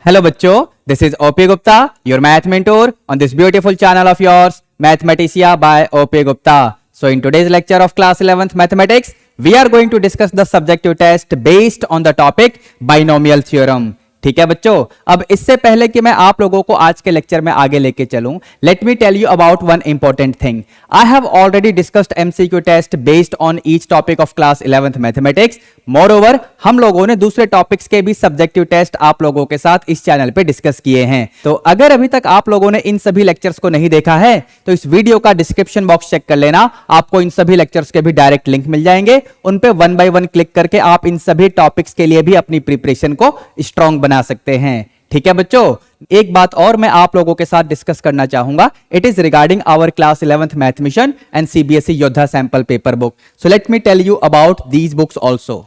Hello बच्चों, this is OP Gupta, your math mentor on this beautiful channel of yours, Mathematica by OP Gupta. So in today's lecture of class 11th mathematics, we are going to discuss the subjective test based on the topic binomial theorem. ठीक है बच्चों, अब इससे पहले कि मैं आप लोगों को आज के लेक्चर में आगे लेके चलूं, let me tell you about one important thing. I have already discussed MCQ test based on each topic of class 11th mathematics. Moreover हम लोगों ने दूसरे टॉपिक्स के भी सब्जेक्टिव टेस्ट आप लोगों के साथ इस चैनल पे डिस्कस किए हैं. तो अगर अभी तक आप लोगों ने इन सभी लेक्चर्स को नहीं देखा है तो इस वीडियो का डिस्क्रिप्शन बॉक्स चेक कर लेना. आपको इन सभी लेक्चर्स के भी डायरेक्ट लिंक मिल जाएंगे. उन पे वन बाय वन क्लिक करके आप इन सभी टॉपिक्स के लिए भी अपनी प्रिपरेशन को स्ट्रांग बना सकते हैं. ठीक है बच्चों, एक बात और मैं आप लोगों के साथ डिस्कस करना चाहूंगा. It is regarding our class 11th math mission and CBSE Yoddha sample paper book. So let me tell you about these books also.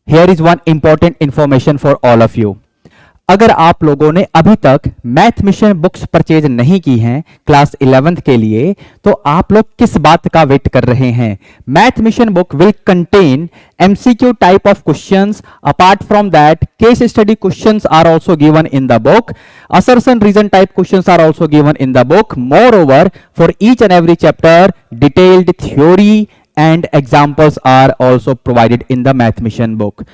Here is one important information for all of you. अगर आप लोगों ने अभी तक math mission books purchase नहीं की हैं class 11th के लिए, तो आप लोग किस बात का वेट कर रहे हैं? Math mission book will contain MCQ type of questions. Apart from that, case study questions are also given in the book. assertion reason type questions are also given in the book. Moreover, for each and every chapter, detailed theory and examples are also provided in the math mission book.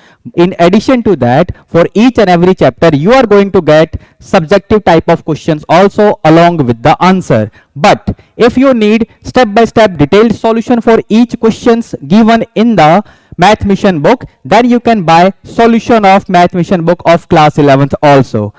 In addition to that, for each and every chapter you are going to get subjective type of questions also along with the answer. But if you need step by step detailed solution for each questions given in the math mission book, then you can buy solution of math mission book of class 11th also.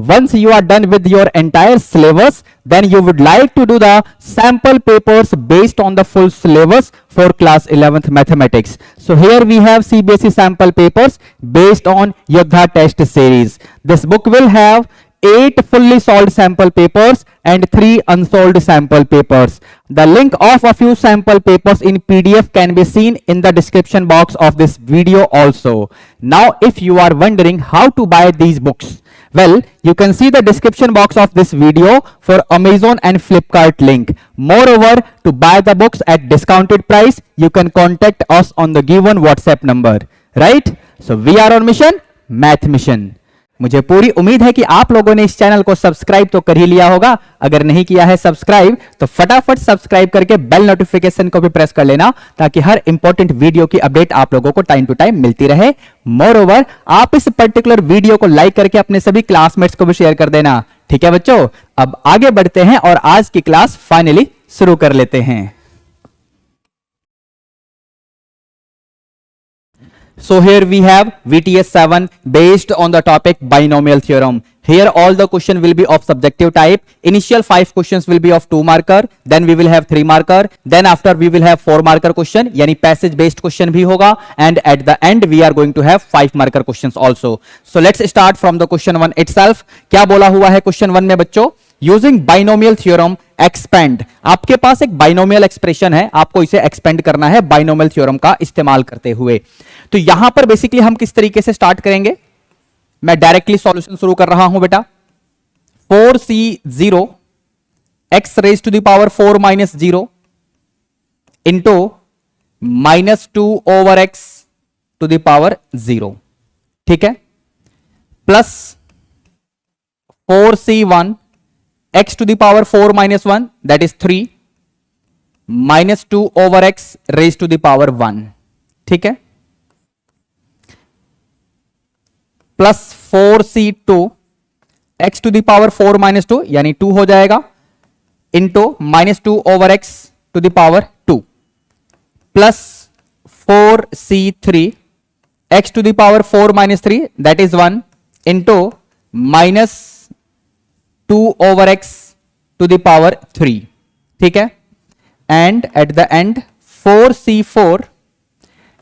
Once you are done with your entire syllabus, then you would like to do the sample papers based on the full syllabus for class 11th mathematics. So here we have CBSE sample papers based on Yoddha test series. This book will have 8 fully solved sample papers and 3 unsolved sample papers. The link of a few sample papers in PDF can be seen in the description box of this video also. Now if you are wondering how to buy these books, well, you can see the description box of this video for Amazon and Flipkart link. Moreover, to buy the books at discounted price, you can contact us on the given WhatsApp number. Right? So we are on mission, Math Mission. मुझे पूरी उम्मीद है कि आप लोगों ने इस channel को सब्सक्राइब तो कर ही लिया होगा. अगर नहीं किया है सब्सक्राइब, तो फटाफट सब्सक्राइब करके बेल नोटिफिकेशन को भी प्रेस कर लेना, ताकि हर इंपॉर्टेंट वीडियो की अपडेट आप लोगों को टाइम टू टाइम मिलती रहे. मोरओवर, आप इस पर्टिकुलर वीडियो को लाइक करके अपने सभी क्लासमेट्स को भी शेयर कर देना. ठीक है बच्चों, अब आगे बढ़ते हैं और आज की क्लास फाइनली शुरू कर लेते हैं. So here we have VTS 7 based on the topic binomial theorem. Here all the question will be of subjective type. Initial 5 questions will be of 2 marker, then we will have 3 marker, then after we will have 4 marker question, यानी passage based question भी होगा, and at the end we are going to have 5 marker questions also. So let's start from the question 1 itself. क्या बोला हुआ है question 1 में बच्चों? Using binomial theorem expand. आपके पास एक बाइनोमियल एक्सप्रेशन है, आपको इसे एक्सपेंड करना है बाइनोमियल थ्योरम का इस्तेमाल करते हुए. तो यहां पर बेसिकली हम किस तरीके से स्टार्ट करेंगे? मैं डायरेक्टली सॉल्यूशन शुरू कर रहा हूं बेटा. 4c0 x raise to the power 4 minus 0 into -2 over x to the power 0. ठीक है, plus 4c1 x to the power 4 minus 1, that is 3, minus 2 over x raised to the power 1. ठीक है, plus 4c2 x to the power 4 minus 2 यानी 2 हो जाएगा, into -2 over x to the power 2, plus 4c3 x to the power 4 minus 3, that is 1, into minus 2 over x to the power 3. ठीक है, and at the end 4c4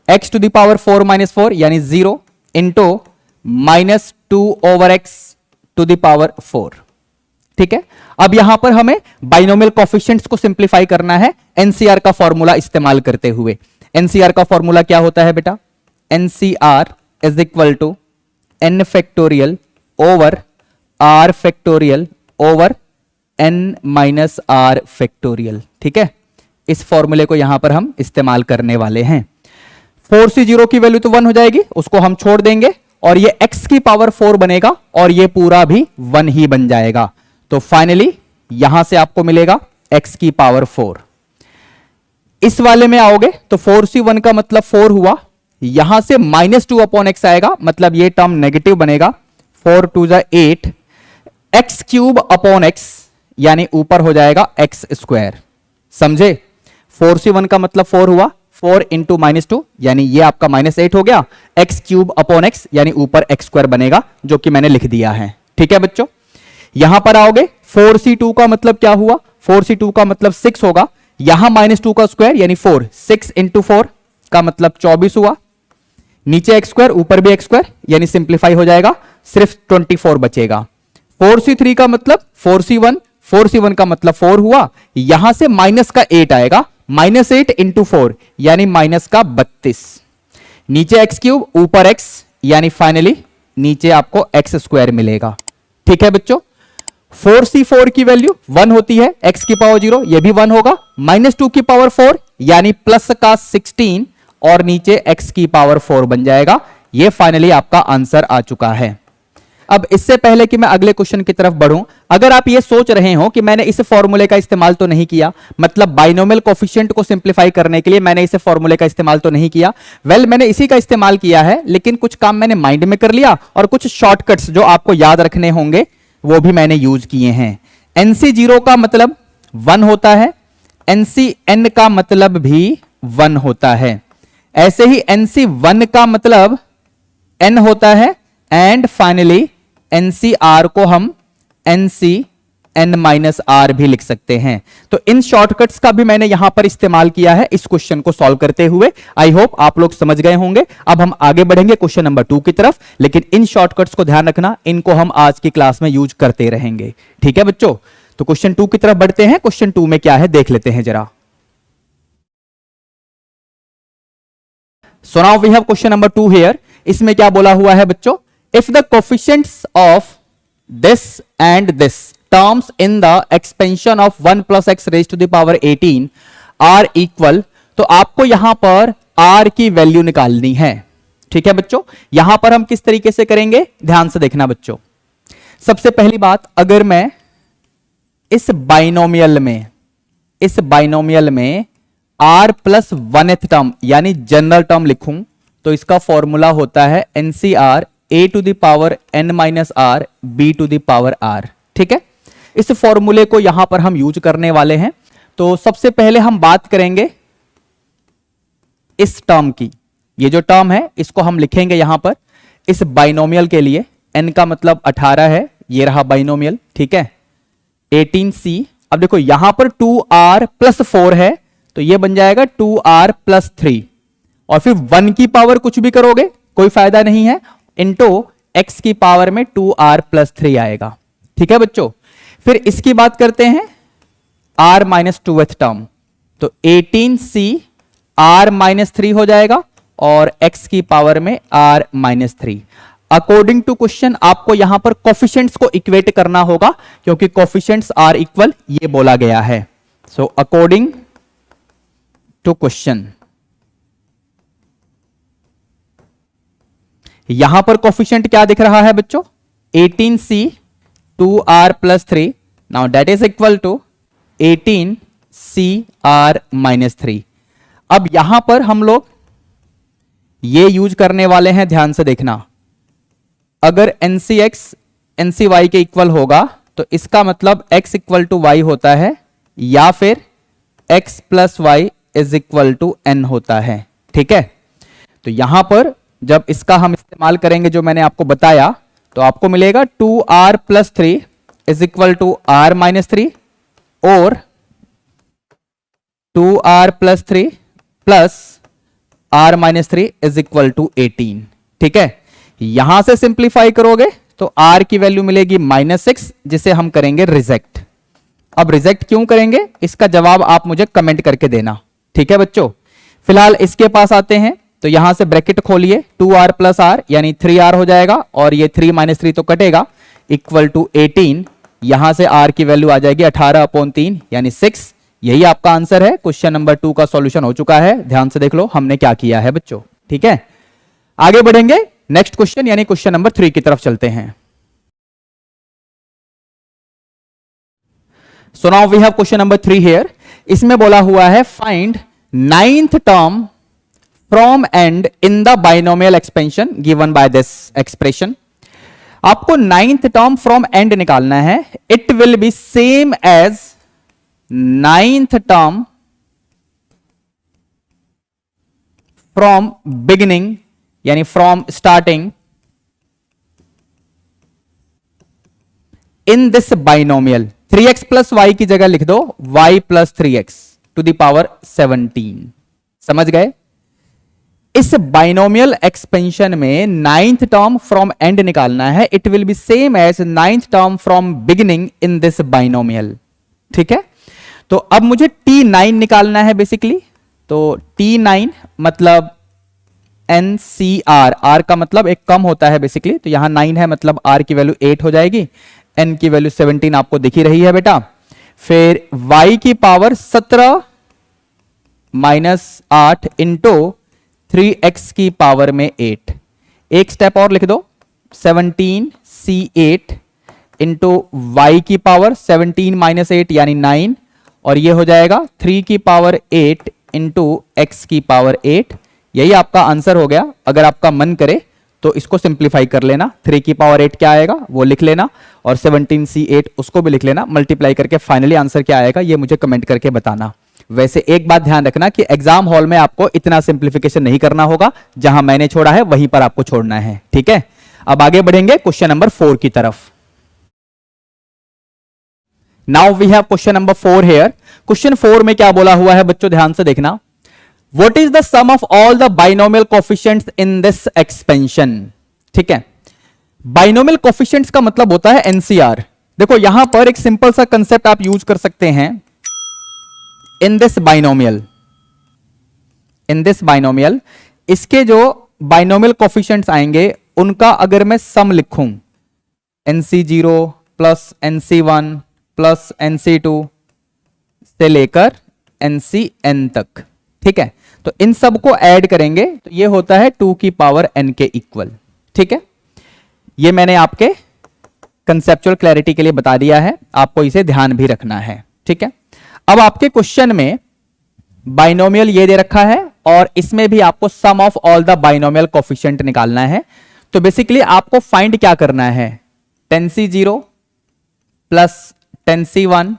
x to the power 4 minus 4 यानी 0 into -2 over x to the power 4. ठीक है, अब यहां पर हमें binomial coefficients को सिंप्लीफाई करना है एनसीआर का फॉर्मूला इस्तेमाल करते हुए. एनसीआर का फॉर्मूला क्या होता है बेटा? NCR is equal to n factorial over r factorial over n minus r factorial. ठीक है, इस फॉर्मूले को यहां पर हम इस्तेमाल करने वाले हैं. 4c0 की वैल्यू तो 1 हो जाएगी, उसको हम छोड़ देंगे और ये x की पावर 4 बनेगा और ये पूरा भी 1 ही बन जाएगा। तो फाइनली यहां से आपको मिलेगा x की पावर 4। इस वाले में आओगे तो 4c1 का मतलब 4 हुआ, यहां से -2 अपॉन एक्स आएगा, मतलब ये टर्म नेगेटिव बनेगा, 4 2 जा 8, एक्स क्यूब अपॉन एक्स यानी ऊपर हो जाएगा एक्स स्क्वायर। समझे? 4c1 का मतलब 4 हुआ, 4 इंटू -2 यानी ये आपका -8 हो गया, एक्स क्यूब अपॉन एक्स यानी ऊपर एक्स स्क्वायर बनेगा, जो कि मैंने लिख दिया है। ठीक है बच्चों, यहां पर आओगे 4c2 का मतलब क्या हुआ, 4c2 का मतलब 6 होगा, यहां -2 का स्क्वायर यानी 4, 6 इंटू 4 का मतलब 24 हुआ, नीचे एक्स स्क्वायर ऊपर भी एक्स स्क्वायर यानी सिंप्लीफाई हो जाएगा, सिर्फ 24 बचेगा। 4c3 का मतलब 4c1, 4c1 का मतलब 4 हुआ, यहां से माइनस का 8 आएगा, -8 इंटू 4 यानी माइनस का 32, नीचे एक्स क्यूब ऊपर एक्स यानी फाइनली नीचे आपको एक्स स्क्वायर मिलेगा। ठीक है बच्चों, 4c4 की वैल्यू 1 होती है, x की पावर 0 ये भी 1 होगा, -2 की पावर 4 यानी प्लस का 16 और नीचे x की पावर 4 बन जाएगा। ये फाइनली आपका आंसर आ चुका है। अब इससे पहले कि मैं अगले क्वेश्चन की तरफ बढ़ूं, अगर आप ये सोच रहे हो कि मैंने इस फॉर्मूले का इस्तेमाल तो नहीं किया, मतलब बाइनोमियल कोफिशिएंट को सिंप्लीफाई करने के लिए मैंने इस फॉर्मूले का इस्तेमाल तो नहीं किया, वेल मैंने इसी का इस्तेमाल किया है, लेकिन कुछ काम मैंने माइंड में कर लिया और कुछ शॉर्टकट्स जो आपको याद रखने होंगे वो भी मैंने यूज किए हैं। NC0 का मतलब 1 होता है, NCN का मतलब भी 1 होता है, ऐसे ही NC1 का मतलब n होता है, एंड फाइनली NCR को हम NCN-R भी लिख सकते हैं। तो इन शॉर्टकट्स का भी मैंने यहां पर इस्तेमाल किया है इस क्वेश्चन को सॉल्व करते हुए। आई होप आप लोग समझ गए होंगे। अब हम आगे बढ़ेंगे क्वेश्चन नंबर 2 की तरफ, लेकिन इन शॉर्टकट्स को ध्यान रखना, इनको हम आज की क्लास में यूज करते रहेंगे। ठीक है बच्चों, तो क्वेश्चन 2 की तरफ बढ़ते हैं। क्वेश्चन 2 में क्या है देख लेते हैं जरा। So now we have question number 2 here. इसमें क्या बोला हुआ है बच्चों, if the coefficients of this and this terms in the expansion of 1 plus x raised to the power 18 are equal, तो आपको यहां पर r की वैल्यू निकालनी है। ठीक है बच्चों, यहां पर हम किस तरीके से करेंगे ध्यान से देखना बच्चों। सबसे पहली बात, अगर मैं इस बाइनोमियल में r प्लस 1th टर्म यानी जनरल टर्म लिखूं तो इसका फॉर्मूला होता है NCR a to the power n minus r b to the power r। ठीक है, इस फॉर्मूले को यहां पर हम यूज करने वाले हैं। तो सबसे पहले हम बात करेंगे इस टर्म की, ये जो टर्म है इसको हम लिखेंगे यहां पर इस बाइनोमियल के लिए, n का मतलब 18 है, ये रहा बाइनोमियल। ठीक है, 18c। अब देखो यहां पर 2r प्लस 4 है तो ये बन जाएगा 2r प्लस 3, और फिर 1 की पावर कुछ भी करोगे कोई फायदा नहीं है, इंटू x की पावर में 2r प्लस 3 आएगा। ठीक है बच्चों, फिर इसकी बात करते हैं r माइनस 2th टर्म, तो 18c r माइनस 3 हो जाएगा और x की पावर में r minus 3। According to question आपको यहां पर कोफिशिएंट्स को इक्वेट करना होगा, क्योंकि कोफिशिएंट्स आर इक्वल ये बोला गया है। सो अकॉर्डिंग टू क्वेश्चन यहां पर कोफिशिएंट क्या दिख रहा है बच्चों, 18c 2r plus 3, now that is equal to 18c r minus 3। अब यहां पर हम लोग ये यूज करने वाले हैं, ध्यान से देखना, अगर NCX NCY के इक्वल होगा तो इसका मतलब x इक्वल टू y होता है, या फिर x plus y is equal to n होता है। ठीक है, तो यहां पर जब इसका हम इस्तेमाल करेंगे जो मैंने आपको बताया, तो आपको मिलेगा 2r plus 3 is equal to r minus 3, और 2r plus 3 plus r minus 3 is equal to 18। ठीक है, यहां से सिंप्लीफाई करोगे तो r की वैल्यू मिलेगी -6, जिसे हम करेंगे रिजेक्ट। अब रिजेक्ट क्यों करेंगे इसका जवाब आप मुझे कमेंट करके देना। ठीक है बच्चों, फिलहाल इसके पास आते हैं, तो यहां से ब्रैकेट खोलिए, 2r प्लस r यानी 3r हो जाएगा, और ये 3 माइनस 3 तो कटेगा, इक्वल टू 18। यहां से r की वैल्यू आ जाएगी 18/3 यानी 6। यही आपका आंसर है। क्वेश्चन नंबर 2 का सॉल्यूशन हो चुका है। ध्यान से देख लो हमने क्या किया है बच्चों। ठीक है, आगे बढ़ेंगे। नेक्स्ट क्वेश्चन यानी क्वेश्चन नंबर 3 की तरफ चलते हैं। So now we have question number 3 here. इसमें बोला हुआ है find ninth term from end in the binomial expansion given by this expression. आपको नाइन्थ टर्म फ्रॉम एंड निकालना है। It will be same as ninth term from beginning यानी from starting in this binomial. 3x plus y की जगह लिख दो y plus 3x to the power 17। समझ गए? इस बाइनोमियल एक्सपेंशन में नाइन्थ टर्म फ्रॉम एंड निकालना है। It will be same as ninth term from beginning in this binomial. ठीक है, तो अब मुझे T9 निकालना है बेसिकली। तो T9 मतलब NCR, R का मतलब एक कम होता है बेसिकली, तो यहां 9 है मतलब R की वैल्यू 8 हो जाएगी, N की वैल्यू 17 आपको दिख ही रही है बेटा। फिर Y की पावर 17 माइनस 8 इंटू 3x की पावर में 8। एक स्टेप और लिख दो 17C8 इंटू वाई की पावर 17 माइनस 8 यानी 9, और ये हो जाएगा 3 की पावर 8 इंटू एक्स की पावर 8। यही आपका आंसर हो गया। अगर आपका मन करे तो इसको सिंप्लीफाई कर लेना। 3 की पावर 8 क्या आएगा वो लिख लेना, और 17C8 उसको भी लिख लेना। मल्टीप्लाई करके फाइनली आंसर क्या आएगा ये मुझे कमेंट करके बताना। वैसे एक बात ध्यान रखना कि एग्जाम हॉल में आपको इतना सिंप्लीफिकेशन नहीं करना होगा, जहां मैंने छोड़ा है वहीं पर आपको छोड़ना है। ठीक है, अब आगे बढ़ेंगे क्वेश्चन नंबर 4 की तरफ। Now we have question number 4 here. Question 4 में क्या बोला हुआ है बच्चों, ध्यान से देखना। What is the sum of all the binomial coefficients in this expansion? ठीक है, बाइनोमियल कोफिशिएंट्स का मतलब होता है एनसीआर। देखो यहां पर एक सिंपल सा कंसेप्ट आप यूज कर सकते हैं। इन दिस बाइनोमियल इसके जो बाइनोमियल कोफिशिएंट्स आएंगे उनका अगर मैं सम लिखूं NC0 plus NC1 plus NC2 से लेकर NCN तक, ठीक है, तो इन सब को ऐड करेंगे तो ये होता है 2 की पावर n के इक्वल। ठीक है, ये मैंने आपके कंसेप्चुअल क्लैरिटी के लिए बता दिया है, आपको इसे ध्यान भी रखना है। ठीक है, अब आपके क्वेश्चन में बाइनोमियल ये दे रखा है और इसमें भी आपको sum of all the binomial coefficient निकालना है। तो बेसिकली आपको फाइंड क्या करना है, 10C0 plus 10C1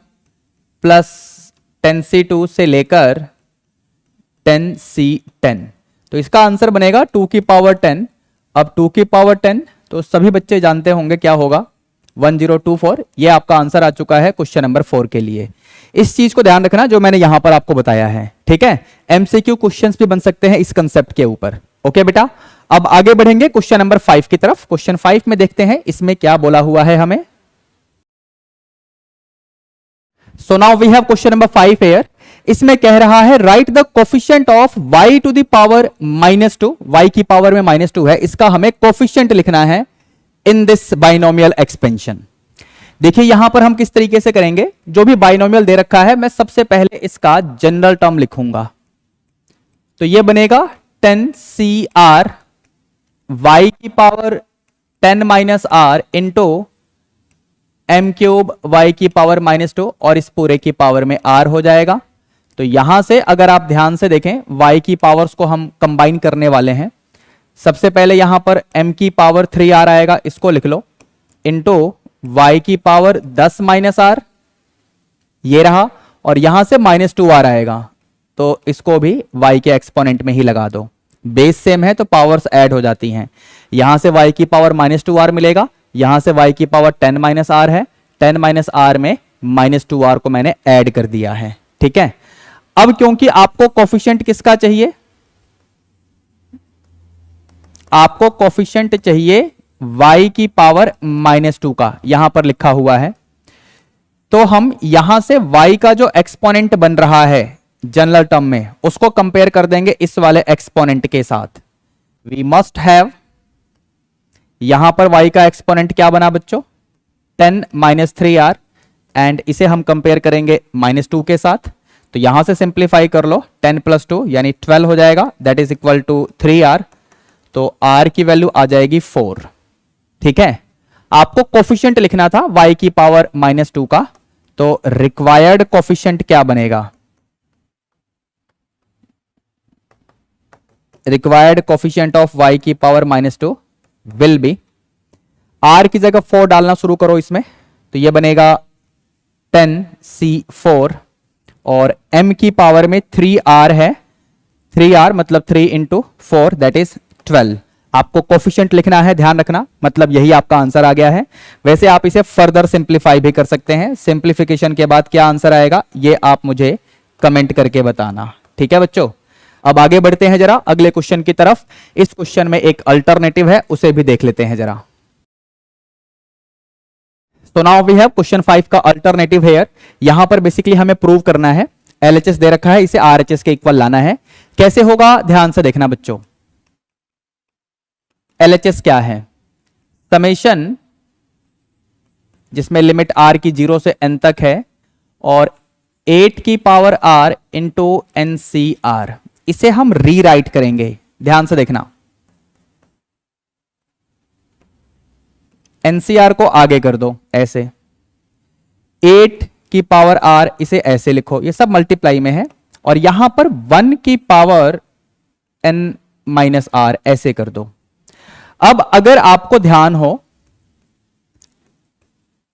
plus 10C2 से लेकर 10C10। तो इसका आंसर बनेगा 2 की पावर 10। अब 2 की पावर 10 तो सभी बच्चे जानते होंगे क्या होगा, 1024। ये आपका आंसर आ चुका है क्वेश्चन नंबर 4 के लिए। इस चीज को ध्यान रखना जो मैंने यहां पर आपको बताया है। ठीक है, एमसीक्यू क्वेश्चंस भी बन सकते हैं इस कंसेप्ट के ऊपर। ओके बेटा, अब आगे बढ़ेंगे क्वेश्चन नंबर 5 की तरफ। क्वेश्चन 5 में देखते हैं इसमें क्या बोला हुआ है हमें। So now we have question number 5 here. इसमें कह रहा है right the coefficient of y to the power -2, y की पावर में -2 है, इसका हमें कोफिशिएंट लिखना है इन दिस बाइनोमियल एक्सपेंशन। देखिए यहां पर हम किस तरीके से करेंगे, जो भी बाइनोमियल दे रखा है मैं सबसे पहले इसका जनरल टर्म लिखूंगा। तो यह बनेगा 10CR y की power 10 r into m cube y की पावर -2 और इस पूरे की पावर में r हो जाएगा। तो यहां से अगर आप ध्यान से देखें y की पावर्स को हम कंबाइन करने वाले हैं। सबसे पहले यहां पर m की पावर 3r आएगा, इसको लिख लो, इंटू y की पावर 10 r ये रहा, और यहां से -2r आएगा तो इसको भी y के एक्सपोनेंट में ही लगा दो। बेस सेम है तो पावर्स ऐड हो जाती हैं। यहां से y की पावर -2r मिलेगा, यहां से y की पावर 10 r है, 10 r में -2r को मैंने ऐड कर दिया है। ठीक है, अब क्योंकि आपको कोफिशिएंट किसका चाहिए, आपको कोफिशिएंट चाहिए y की पावर -2 का, यहां पर लिखा हुआ है। तो हम यहां से y का जो एक्सपोनेंट बन रहा है जनरल टर्म में उसको कंपेयर कर देंगे इस वाले एक्सपोनेंट के साथ। वी मस्ट हैव, यहां पर y का एक्सपोनेंट क्या बना बच्चों, 10 3r, एंड इसे हम कंपेयर करेंगे -2 के साथ। तो यहां से सिंप्लीफाई कर लो, 10 + 2 यानी 12 हो जाएगा, that is equal to 3r। तो r की वैल्यू आ जाएगी 4। ठीक है, आपको कोफिशिएंट लिखना था y की पावर -2 का, तो रिक्वायर्ड कोफिशिएंट क्या बनेगा? रिक्वायर्ड कोफिशिएंट ऑफ y की पावर -2 विल बी, r की जगह 4 डालना शुरू करो इसमें, तो ये बनेगा 10c4 और m की पावर में 3r है, 3r मतलब 3 इंटू 4 दैट इज 12। आपको कोफिशिएंट लिखना है, ध्यान रखना, मतलब यही आपका आंसर आ गया है। वैसे आप इसे फर्दर सिंप्लीफाई भी कर सकते हैं, सिंप्लीफिकेशन के बाद क्या आंसर आएगा ये आप मुझे कमेंट करके बताना। ठीक है बच्चों, अब आगे बढ़ते हैं जरा अगले क्वेश्चन की तरफ। इस क्वेश्चन में एक अल्टरनेटिव है, उसे भी देख लेते हैं जरा। So now we have question 5 का अल्टरनेटिव हेयर। यहां पर बेसिकली हमें प्रूव करना है, LHS दे रखा है, इसे RHS के इक्वल लाना है। कैसे होगा ध्यान से देखना बच्चों। LHS क्या है? समेशन जिसमें लिमिट r की 0 से n तक है और 8 की पावर r इंटू NCR, इसे हम रीराइट करेंगे, ध्यान से देखना। NCR को आगे कर दो ऐसे, 8 की पावर r इसे ऐसे लिखो, ये सब मल्टीप्लाई में है, और यहां पर 1 की पावर n माइनस r ऐसे कर दो। अब अगर आपको ध्यान हो,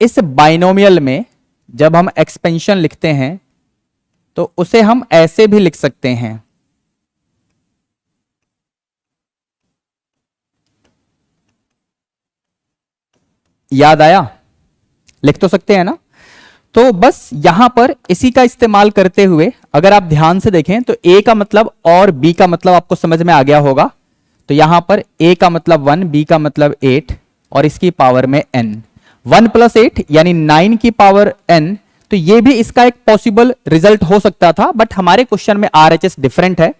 इस बाइनोमियल में जब हम एक्सपेंशन लिखते हैं तो उसे हम ऐसे भी लिख सकते हैं, याद आया? लिख तो सकते हैं ना। तो बस यहां पर इसी का इस्तेमाल करते हुए अगर आप ध्यान से देखें तो a का मतलब और b का मतलब आपको समझ में आ गया होगा। तो यहां पर a का मतलब 1, b का मतलब 8 और इसकी पावर में n, 1 प्लस 8 यानी 9 की पावर n। तो ये भी इसका एक पॉसिबल रिजल्ट हो सकता था, बट हमारे क्वेश्चन में RHS डिफरेंट है,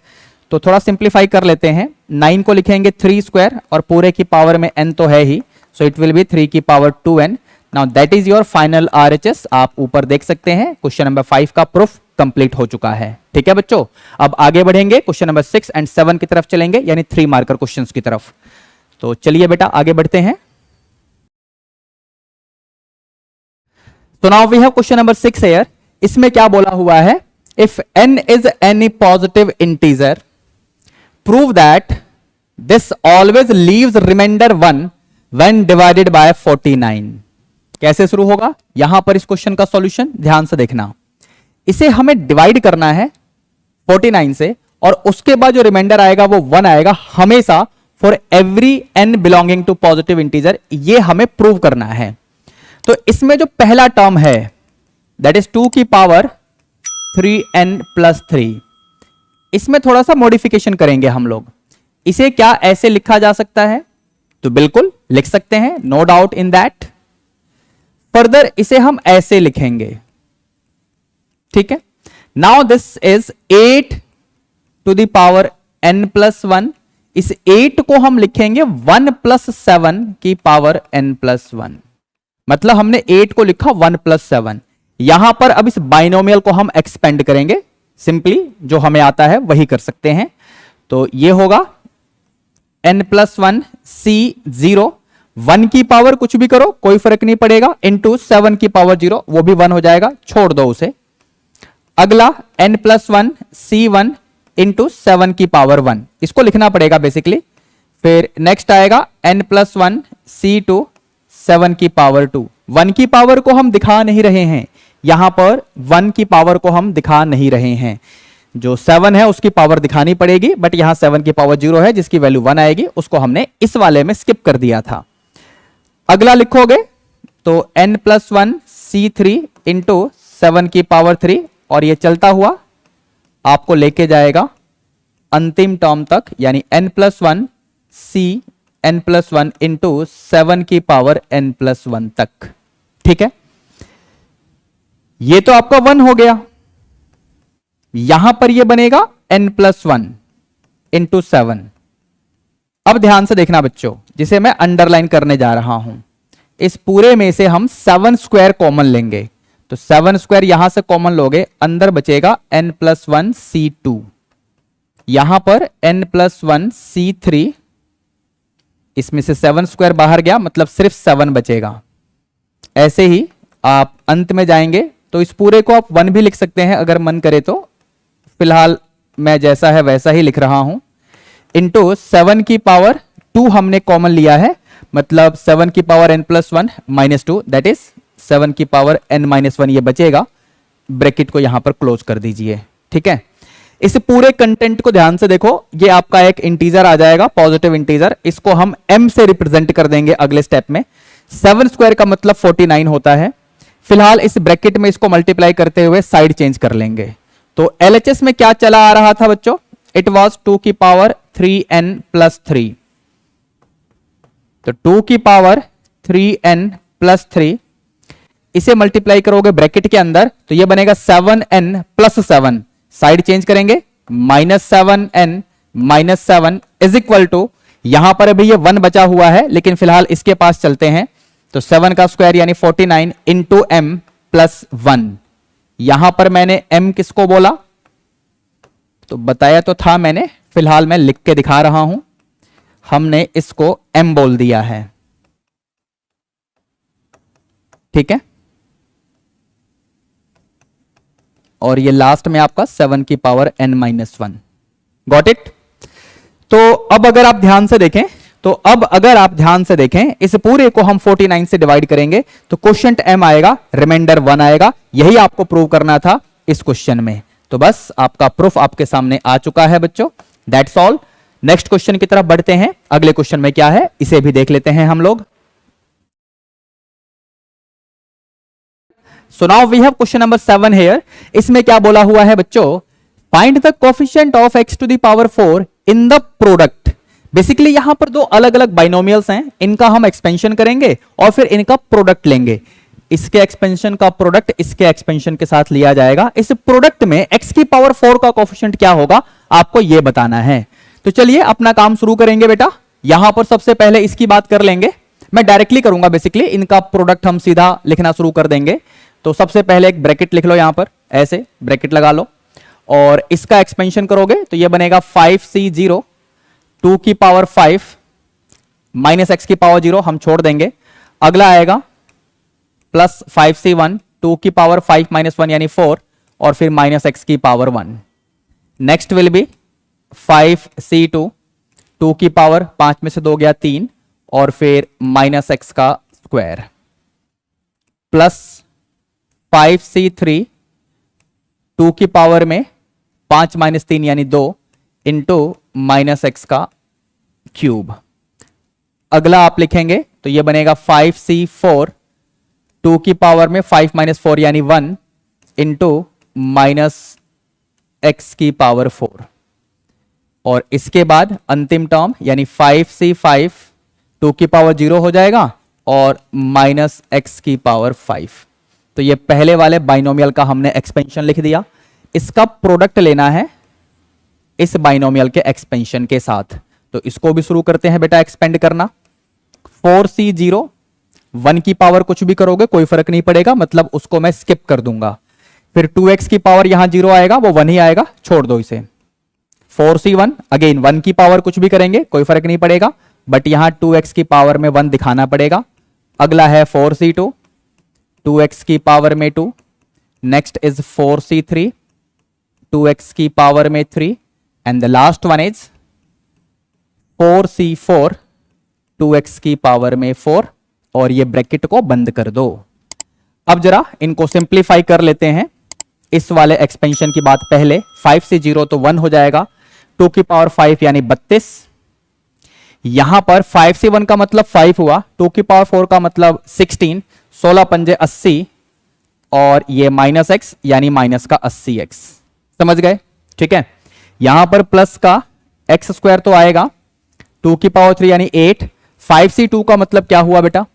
तो थोड़ा सिंप्लीफाई कर लेते हैं। 9 को लिखेंगे 3 स्क्वायर और पूरे की पावर में n तो है ही, सो इट विल बी 3 की power 2n। Now that is your final RHS। आप ऊपर देख सकते हैं क्वेश्चन नंबर 5 का प्रूफ कंप्लीट हो चुका है। ठीक है बच्चों, अब आगे बढ़ेंगे, क्वेश्चन नंबर 6 एंड 7 की तरफ चलेंगे, यानी 3 मार्कर क्वेश्चंस की तरफ। तो चलिए बेटा आगे बढ़ते हैं। तो now we have question number 6 here. इसमें क्या बोला हुआ है? If n is any positive integer prove that this always leaves remainder 1 when divided by 49। कैसे शुरू होगा यहां पर इस क्वेश्चन का सॉल्यूशन? ध्यान से देखना, इसे हमें डिवाइड करना है 49 से, और उसके बाद जो रिमाइंडर आएगा वो 1 आएगा हमेशा, for every n belonging to positive integer. ये हमें प्रूव करना है। तो इसमें जो पहला टर्म है दैट इज 2 की पावर 3n प्लस 3, इसमें थोड़ा सा मॉडिफिकेशन करेंगे हम लोग। इसे क्या ऐसे लिखा जा सकता है? तो बिल्कुल लिख सकते हैं, no doubt in that. Further इसे हम ऐसे लिखेंगे, ठीक है। Now this is 8 to the power n plus 1। इस 8 को हम लिखेंगे 1 प्लस 7 की पावर n प्लस 1, मतलब हमने 8 को लिखा 1 प्लस 7। यहां पर अब इस बाइनोमियल को हम एक्सपेंड करेंगे, सिंपली जो हमें आता है वही कर सकते हैं। तो ये होगा n प्लस 1 c0, 1 की पावर कुछ भी करो कोई फर्क नहीं पड़ेगा, इंटू 7 की पावर 0, वो भी 1 हो जाएगा, छोड़ दो उसे। अगला n प्लस 1 c1 इंटू 7 की पावर 1, इसको लिखना पड़ेगा बेसिकली। फिर नेक्स्ट आएगा n प्लस 1 c2 7 की पावर 2। 1 की पावर को हम दिखा नहीं रहे हैं, यहां पर 1 की पावर को हम दिखा नहीं रहे हैं, जो 7 है उसकी पावर दिखानी पड़ेगी, बट यहां 7 की पावर 0 है जिसकी वैल्यू 1 आएगी, उसको हमने इस वाले में स्किप कर दिया था। अगला लिखोगे तो n प्लस 1 c3 इंटू 7 की पावर 3, और ये चलता हुआ आपको लेके जाएगा अंतिम टर्म तक, यानी n plus 1 c n plus 1 into 7 की पावर n प्लस 1 तक। ठीक है, ये तो आपका 1 हो गया। यहां पर ये बनेगा n प्लस 1 इंटू 7। अब ध्यान से देखना बच्चों, जिसे मैं अंडरलाइन करने जा रहा हूं, इस पूरे में से हम 7 स्क्वायर कॉमन लेंगे, तो 7 स्क्वायर यहां से कॉमन लोगे, अंदर बचेगा n प्लस 1 c2, यहां पर n प्लस 1 c3 इसमें से 7 स्क्वायर बाहर गया, मतलब सिर्फ 7 बचेगा। ऐसे ही आप अंत में जाएंगे तो इस पूरे को आप 1 भी लिख सकते हैं अगर मन करे तो, फिलहाल मैं जैसा है वैसा ही लिख रहा हूं। इंटू 7 की पावर 2 हमने कॉमन लिया है, मतलब 7 की पावर n+1 -2, दैट इज 7 की पावर n-1 ये बचेगा। ब्रैकेट को यहां पर क्लोज कर दीजिए। ठीक है, इस पूरे कंटेंट को ध्यान से देखो, ये आपका एक इंटीजर आ जाएगा, पॉजिटिव इंटीजर, इसको हम m से रिप्रेजेंट कर देंगे अगले स्टेप में। 7 स्क्वायर का मतलब 49 होता है। फिलहाल इस ब्रैकेट में इसको मल्टीप्लाई करते हुए साइड चेंज कर लेंगे। तो LHS में क्या चला आ रहा था बच्चों? इट वॉज 2 की पावर 3n+3। तो 2 की पावर 3n+3, इसे मल्टीप्लाई करोगे ब्रैकेट के अंदर तो ये बनेगा 7n+7, साइड चेंज करेंगे, -7n-7 इज इक्वल टू, यहां पर अभी ये 1 बचा हुआ है लेकिन फिलहाल इसके पास चलते हैं, तो 7 का स्क्वायर यानी 49 इंटू m+1। यहां पर मैंने m किसको बोला? तो बताया तो था मैंने, फिलहाल मैं लिख के दिखा रहा हूं। हमने इसको m बोल दिया है। ठीक है, और ये लास्ट में आपका 7 की पावर n-1। Got it? तो अब अगर आप ध्यान से देखें, इस पूरे को हम 49 से डिवाइड करेंगे तो क्वोशिएंट m आएगा, रिमाइंडर 1 आएगा। यही आपको प्रूव करना था इस क्वेश्चन में। तो बस आपका प्रूफ आपके सामने आ चुका है बच्चों। That's all. नेक्स्ट क्वेश्चन की तरफ बढ़ते हैं। अगले क्वेश्चन में क्या है इसे भी देख लेते हैं हम लोग। So now we have question number 7 here. इसमें क्या बोला हुआ है बच्चों? Find the coefficient of x to the power 4 in the product. Basically यहां पर दो अलग अलग बाइनोमियल्स हैं, इनका हम एक्सपेंशन करेंगे और फिर इनका प्रोडक्ट लेंगे। इसके एक्सपेंशन का प्रोडक्ट इसके एक्सपेंशन के साथ लिया जाएगा। इस प्रोडक्ट में x की पावर 4 का कोएफिशिएंट क्या होगा आपको यह बताना है। तो चलिए अपना काम शुरू करेंगे बेटा। यहां पर सबसे पहले इसकी बात कर लेंगे, मैं डायरेक्टली करूंगा, बेसिकली इनका प्रोडक्ट हम सीधा लिखना शुरू कर देंगे। तो सबसे पहले एक ब्रैकेट लिख लो, यहां पर ऐसे ब्रैकेट लगा लो और इसका एक्सपेंशन करोगे तो यह बनेगा 5c0 2 की पावर 5 माइनस x की पावर 0 हम छोड़ देंगे। अगला आएगा प्लस 5c1 2 की पावर 5 -1 यानी 4 और फिर माइनस x की power 1। Next will be 5c2 2 की पावर 5 में से 2 गया 3 और फिर माइनस x का स्क्वायर प्लस 5c3 2 की पावर में 5 - 3 यानी 2 इंटू माइनस एक्स का क्यूब। अगला आप लिखेंगे तो यह बनेगा 5c4 2 की पावर में 5 - 4 यानी 1 इंटू माइनस एक्स की पावर 4 और इसके बाद अंतिम टर्म यानी 5c5 2 की पावर 0 हो जाएगा और माइनस एक्स की पावर 5। तो ये पहले वाले बाइनोमियल का हमने एक्सपेंशन लिख दिया। इसका प्रोडक्ट लेना है इस बाइनोमियल के एक्सपेंशन के साथ, तो इसको भी शुरू करते हैं बेटा एक्सपेंड करना। 4c0 1 की पावर कुछ भी करोगे कोई फर्क नहीं पड़ेगा, मतलब उसको मैं स्किप कर दूंगा। फिर 2x की पावर यहां 0 आएगा, वो 1 ही आएगा, छोड़ दो इसे। 4c1 अगेन 1 की पावर कुछ भी करेंगे कोई फर्क नहीं पड़ेगा, बट यहां 2x की पावर में 1 दिखाना पड़ेगा। अगला है 4c2 2x की पावर में 2। नेक्स्ट इज 4c3 2x की पावर में 3 and the last one is 4c4 2x की पावर में 4 और ये ब्रैकेट को बंद कर दो। अब जरा इनको सिंप्लीफाई कर लेते हैं। इस वाले एक्सपेंशन की बात पहले 5 से 0 तो 1 हो जाएगा, 2 की पावर 5 यानी 32। यहां पर 5 से 1 का मतलब 5 हुआ, 2 की पावर 4 का मतलब 16, 16 पंजे 80 और ये माइनस एक्स यानी माइनस का 80x। समझ गए? ठीक है, यहां पर प्लस का एक्स स्क्वायर तो आएगा, 2 की पावर 3 यानी 8। 5c2 का मतलब क्या हुआ बेटा?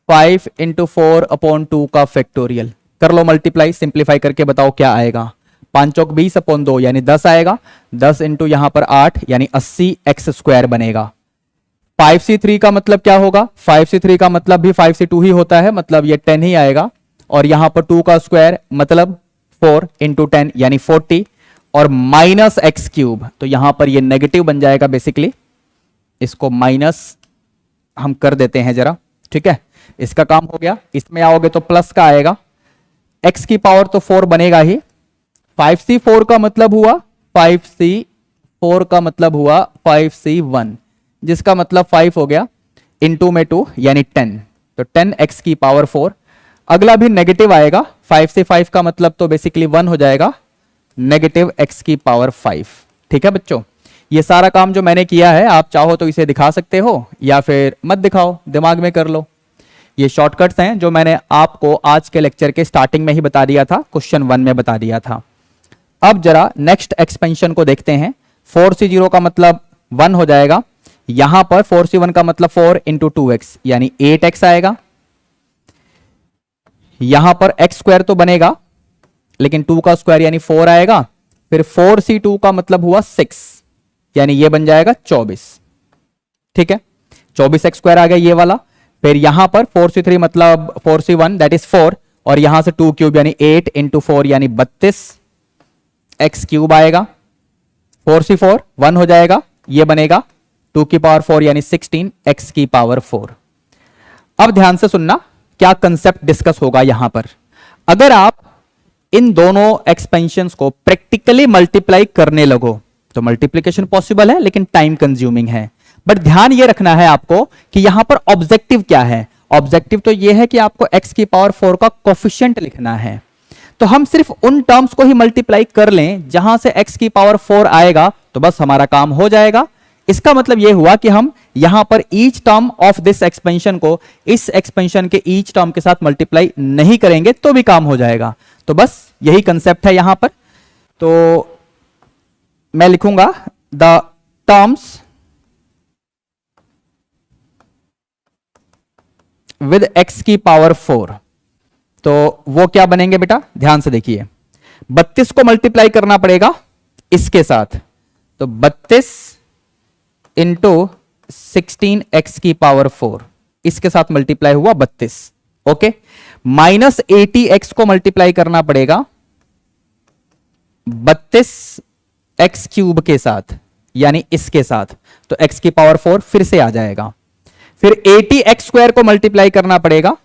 5 × 4/2 का फैक्टोरियल। कर लो मल्टीप्लाई, सिंप्लीफाई करके बताओ क्या आएगा। 5 चौक 20/2 यानी 10 आएगा, 10 इंटू यहां पर 8 यानी 80x² बनेगा। 5c3 का मतलब क्या होगा? 5c3 का मतलब भी 5c2 ही होता है, मतलब ये 10 ही आएगा और यहां पर 2 का स्क्वायर मतलब 4 × 10 यानी 40 और माइनस x क्यूब, तो यहां पर ये नेगेटिव बन जाएगा बेसिकली। इसको माइनस हम कर देते हैं जरा, ठीक है, इसका काम हो गया। इसमें आओगे तो प्लस का आएगा, x की पावर तो 4 बनेगा ही, 5c4 का मतलब हुआ 5c4 का मतलब हुआ 5c1, जिसका मतलब 5 हो गया, इनटू में 2 यानी 10, तो 10x की पावर 4। अगला भी नेगेटिव आएगा, 5 से 5 का मतलब तो बेसिकली 1 हो जाएगा, नेगेटिव x की पावर 5। ठीक है बच्चों, ये सारा काम जो मैंने किया है आप चाहो तो इसे दिखा सकते हो या फिर मत दिखाओ, दिमाग में कर लो। ये शॉर्टकट्स हैं जो मैंने आपको आज के लेक्चर के स्टार्टिंग में ही बता दिया था, क्वेश्चन 1 में बता दिया था। अब जरा नेक्स्ट एक्सपेंशन को देखते हैं। 4c0 का मतलब 1 हो जाएगा, यहां पर 4c1 का मतलब 4 इंटू 2x यानी 8x आएगा। यहां पर x स्क्वायर तो बनेगा लेकिन 2 का स्क्वायर यानी 4 आएगा, फिर 4c2 का मतलब हुआ 6 यानी ये बन जाएगा 24। ठीक है, 24x स्क्वायर आ गया ये वाला। फिर यहां पर 4c3 मतलब 4c1 दैट इज 4, और यहां से 2 क्यूब यानी 8 इंटू 4 यानी 32 x क्यूब आएगा। 4c4 1 हो जाएगा, ये बनेगा 2 की पावर 4 यानी 16 x की पावर 4। अब ध्यान से सुनना क्या कंसेप्ट डिस्कस होगा यहां पर। अगर आप इन दोनों एक्सपेंशंस को प्रैक्टिकली मल्टीप्लाई करने लगो तो मल्टीप्लिकेशन पॉसिबल है लेकिन टाइम कंज्यूमिंग है। बट ध्यान ये रखना है आपको कि यहां पर ऑब्जेक्टिव क्या है। ऑब्जेक्टिव तो ये है कि आपको x की पावर 4 का कोफिशिएंट लिखना है, तो हम सिर्फ उन टर्म्स को ही मल्टीप्लाई कर लें जहां से x की पावर 4 आएगा तो बस हमारा काम हो जाएगा। इसका मतलब यह हुआ कि हम यहां पर each term of this expansion को इस एक्सपेंशन के ईच टर्म के साथ मल्टीप्लाई नहीं करेंगे तो भी काम हो जाएगा। तो बस यही कंसेप्ट है यहां पर। तो मैं लिखूंगा द टर्म्स विद x की पावर 4, तो वो क्या बनेंगे बेटा, ध्यान से देखिए। 32 को मल्टीप्लाई करना पड़ेगा इसके साथ, तो 32 इंटू 16x की पावर 4, इसके साथ मल्टीप्लाई हुआ 32। ओके, माइनस 80x को मल्टीप्लाई करना पड़ेगा 32x क्यूब के साथ यानी इसके साथ, तो x की पावर 4 फिर से आ जाएगा। फिर 80x स्क्वायर को मल्टीप्लाई करना पड़ेगा,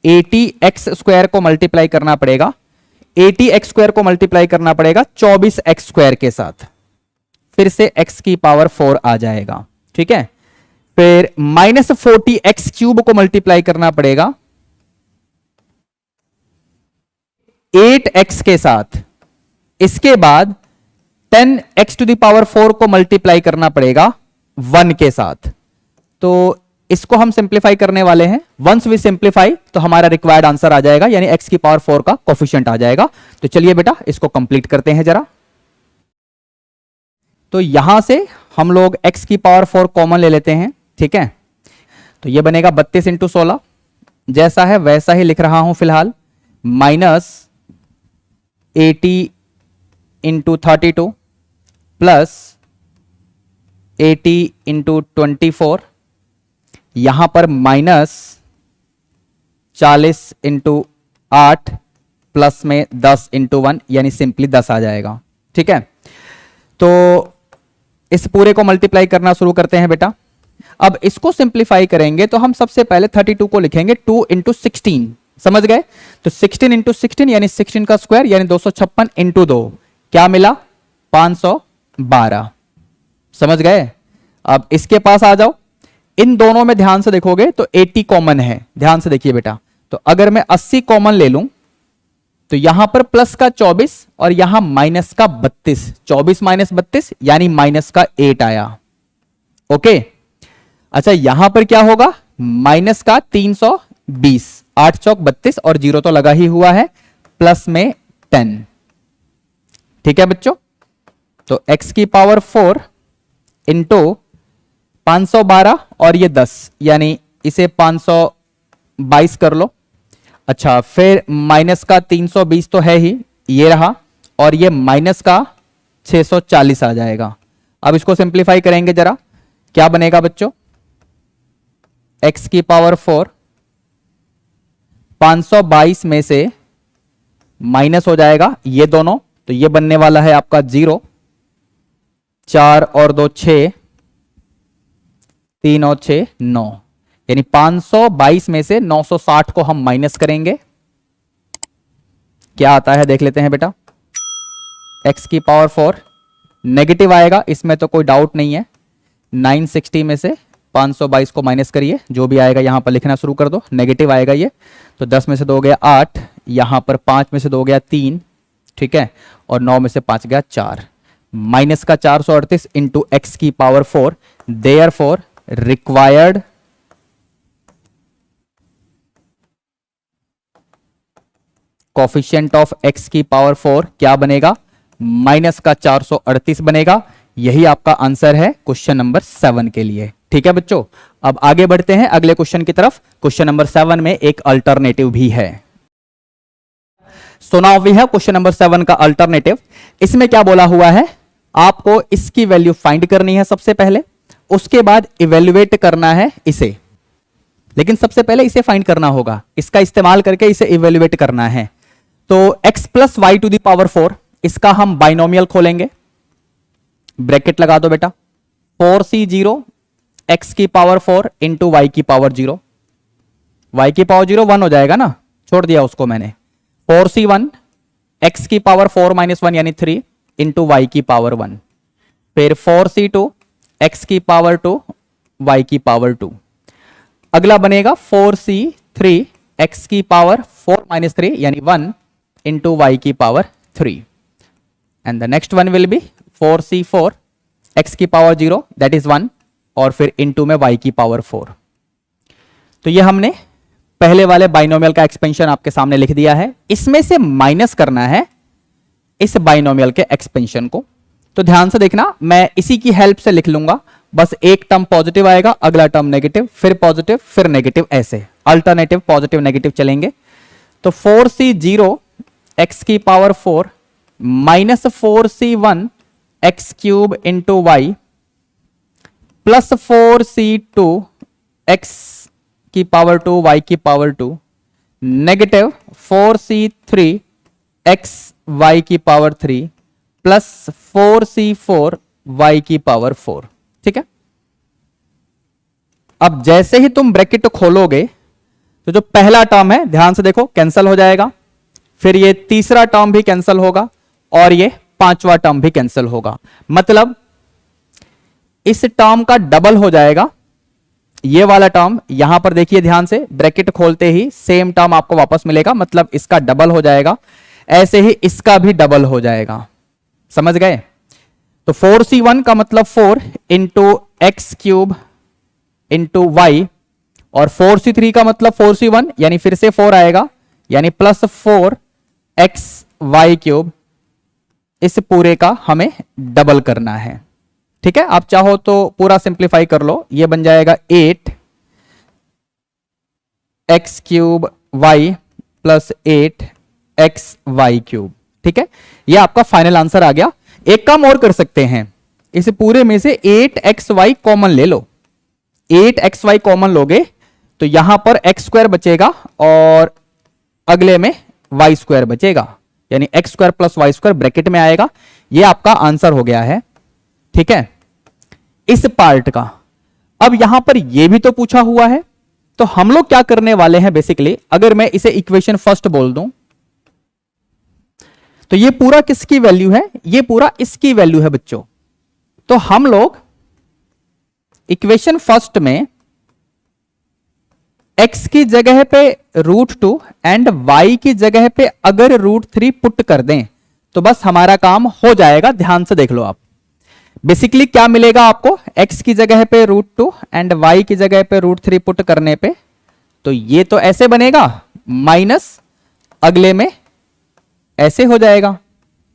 80x स्क्वायर को मल्टीप्लाई करना पड़ेगा, 80x स्क्वायर को मल्टीप्लाई करना पड़ेगा 24x स्क्वायर के साथ, फिर से x की पावर 4 आ जाएगा। ठीक है, फिर माइनस 40x क्यूब को मल्टीप्लाई करना पड़ेगा 8x के साथ, इसके बाद 10x टू द पावर 4 को मल्टीप्लाई करना पड़ेगा 1 के साथ। तो इसको हम सिंप्लीफाई करने वाले हैं। वंस वी सिंप्लीफाई तो हमारा रिक्वायर्ड आंसर आ जाएगा यानी x की पावर 4 का कोफिशिएंट आ जाएगा। तो चलिए बेटा इसको कंप्लीट करते हैं जरा। तो यहां से हम लोग x की पावर 4 कॉमन ले लेते हैं। ठीक है, तो ये बनेगा 32 इंटू 16, जैसा है वैसा ही लिख रहा हूं फिलहाल, माइनस 80 इंटू 32 प्लस 80 इंटू 24, यहां पर माइनस 40 इंटू 8 प्लस में 10 इंटू 1 यानी सिंपली 10 आ जाएगा। ठीक है, तो इस पूरे को मल्टीप्लाई करना शुरू करते हैं बेटा। अब इसको सिंप्लीफाई करेंगे तो हम सबसे पहले 32 को लिखेंगे 2 इंटू 16, समझ गए। तो 16 इंटू 16 यानी 16 का स्क्वायर यानी 256 इंटू 2, क्या मिला 512, समझ गए। अब इसके पास आ जाओ, इन दोनों में ध्यान से देखोगे तो 80 कॉमन है, ध्यान से देखिए बेटा। तो अगर मैं 80 कॉमन ले लूं तो यहां पर प्लस का 24 और यहां माइनस का 32, 24 माइनस 32 यानी माइनस का 8 आया। ओके, अच्छा यहां पर क्या होगा, माइनस का 320, 8 चौक 32 और 0 तो लगा ही हुआ है, प्लस में 10। ठीक है बच्चों, तो x की पावर 4 इंटू 512 और ये 10 यानी इसे 522 कर लो। अच्छा, फिर माइनस का 320 तो है ही, ये रहा, और ये माइनस का 640 आ जाएगा। अब इसको सिंप्लीफाई करेंगे जरा, क्या बनेगा बच्चों, x की पावर 4 522 में से माइनस हो जाएगा ये दोनों, तो ये बनने वाला है आपका 0, 4 और 2 6, 3 और 6 9, यानी 522 में से 960 को हम माइनस करेंगे, क्या आता है देख लेते हैं बेटा। x की पावर 4 नेगेटिव आएगा, इसमें तो कोई डाउट नहीं है। 960 में से 522 को माइनस करिए, जो भी आएगा यहां पर लिखना शुरू कर दो, नेगेटिव आएगा ये। तो 10 में से 2 गया 8, यहां पर 5 में से 2 गया 3, ठीक है, और 9 में से 5 गया 4, माइनस का 438 इंटू एक्स की power 4। Therefore required coefficient of x की पावर 4 क्या बनेगा, माइनस का 438 बनेगा। यही आपका आंसर है क्वेश्चन नंबर 7 के लिए। ठीक है बच्चों, अब आगे बढ़ते हैं अगले क्वेश्चन की तरफ। क्वेश्चन नंबर 7 में एक अल्टरनेटिव भी है। So now we have question number 7 का अल्टरनेटिव। इसमें क्या बोला हुआ है, आपको इसकी वैल्यू फाइंड करनी है सबसे पहले, उसके बाद इवेल्युएट करना है इसे, लेकिन सबसे पहले इसे फाइंड करना होगा, इसका इस्तेमाल करके इसे इवेल्युएट करना है। तो x plus y to the power 4, इसका हम बाइनोमियल खोलेंगे, ब्रैकेट लगा दो बेटा। 4c0 x की पावर 4 इंटू वाई की पावर 0, y की पावर 0 1 हो जाएगा ना, छोड़ दिया उसको मैंने। 4c1 x की पावर 4 माइनस 1 यानी 3 इंटू वाई की पावर 1, फिर 4c2 x की पावर 2 y की पावर 2। अगला बनेगा 4c3 x की पावर 4 माइनस 3 यानी 1 इंटू वाई की power 3, and the next one will be 4c4 x की पावर 0 दैट इज 1, और फिर इंटू में y की पावर 4। तो ये हमने पहले वाले बाइनोमियल का एक्सपेंशन आपके सामने लिख दिया है। इसमें से माइनस करना है इस बाइनोमियल के एक्सपेंशन को। तो ध्यान से देखना, मैं इसी की हेल्प से लिख लूंगा, बस एक टर्म पॉजिटिव आएगा, अगला टर्म नेगेटिव, फिर पॉजिटिव, फिर नेगेटिव, ऐसे अल्टरनेटिव पॉजिटिव नेगेटिव चलेंगे। तो 4c0 x की power 4 minus 4c1 x cube into y plus 4c2 x की पावर 2 y की power 2 negative 4c3 x y की पावर 3 प्लस 4c4 y की पावर 4। ठीक है, अब जैसे ही तुम ब्रैकेट खोलोगे तो जो पहला टर्म है ध्यान से देखो कैंसिल हो जाएगा, फिर ये तीसरा टर्म भी कैंसिल होगा और ये पांचवा टर्म भी कैंसिल होगा। मतलब इस टर्म का डबल हो जाएगा, ये वाला टर्म यहां पर देखिए ध्यान से, ब्रैकेट खोलते ही सेम टर्म आपको वापस मिलेगा, मतलब इसका डबल हो जाएगा। ऐसे ही इसका भी डबल हो जाएगा, समझ गए। तो 4c1 का मतलब 4 into x cube into y, और 4c3 का मतलब 4c1 यानी फिर से 4 आएगा, यानी प्लस 4 एक्स वाई क्यूब। इस पूरे का हमें डबल करना है। ठीक है, आप चाहो तो पूरा सिंप्लीफाई कर लो, ये बन जाएगा 8 x cube y plus 8 x y cube. ठीक है, ये आपका फाइनल आंसर आ गया। एक काम और कर सकते हैं, इस पूरे में से 8xy कॉमन ले लो। 8xy कॉमन लोगे तो यहां पर x स्क्वायर बचेगा और अगले में y स्क्वायर बचेगा, यानी x square plus y square bracket में आएगा। ये आपका आंसर हो गया है। ठीक है, इस पार्ट का। अब यहां पर यह भी तो पूछा हुआ है, तो हम लोग क्या करने वाले हैं बेसिकली, अगर मैं इसे इक्वेशन फर्स्ट बोल दूं तो ये पूरा किसकी वैल्यू है, ये पूरा इसकी वैल्यू है बच्चों। तो हम लोग इक्वेशन फर्स्ट में x की जगह पे √2 एंड y की जगह पे अगर √3 पुट कर दें तो बस हमारा काम हो जाएगा। ध्यान से देख लो आप, बेसिकली क्या मिलेगा आपको, x की जगह पे √2 एंड y की जगह पे √3 पुट करने पे, तो ये तो ऐसे बनेगा, माइनस अगले में ऐसे हो जाएगा।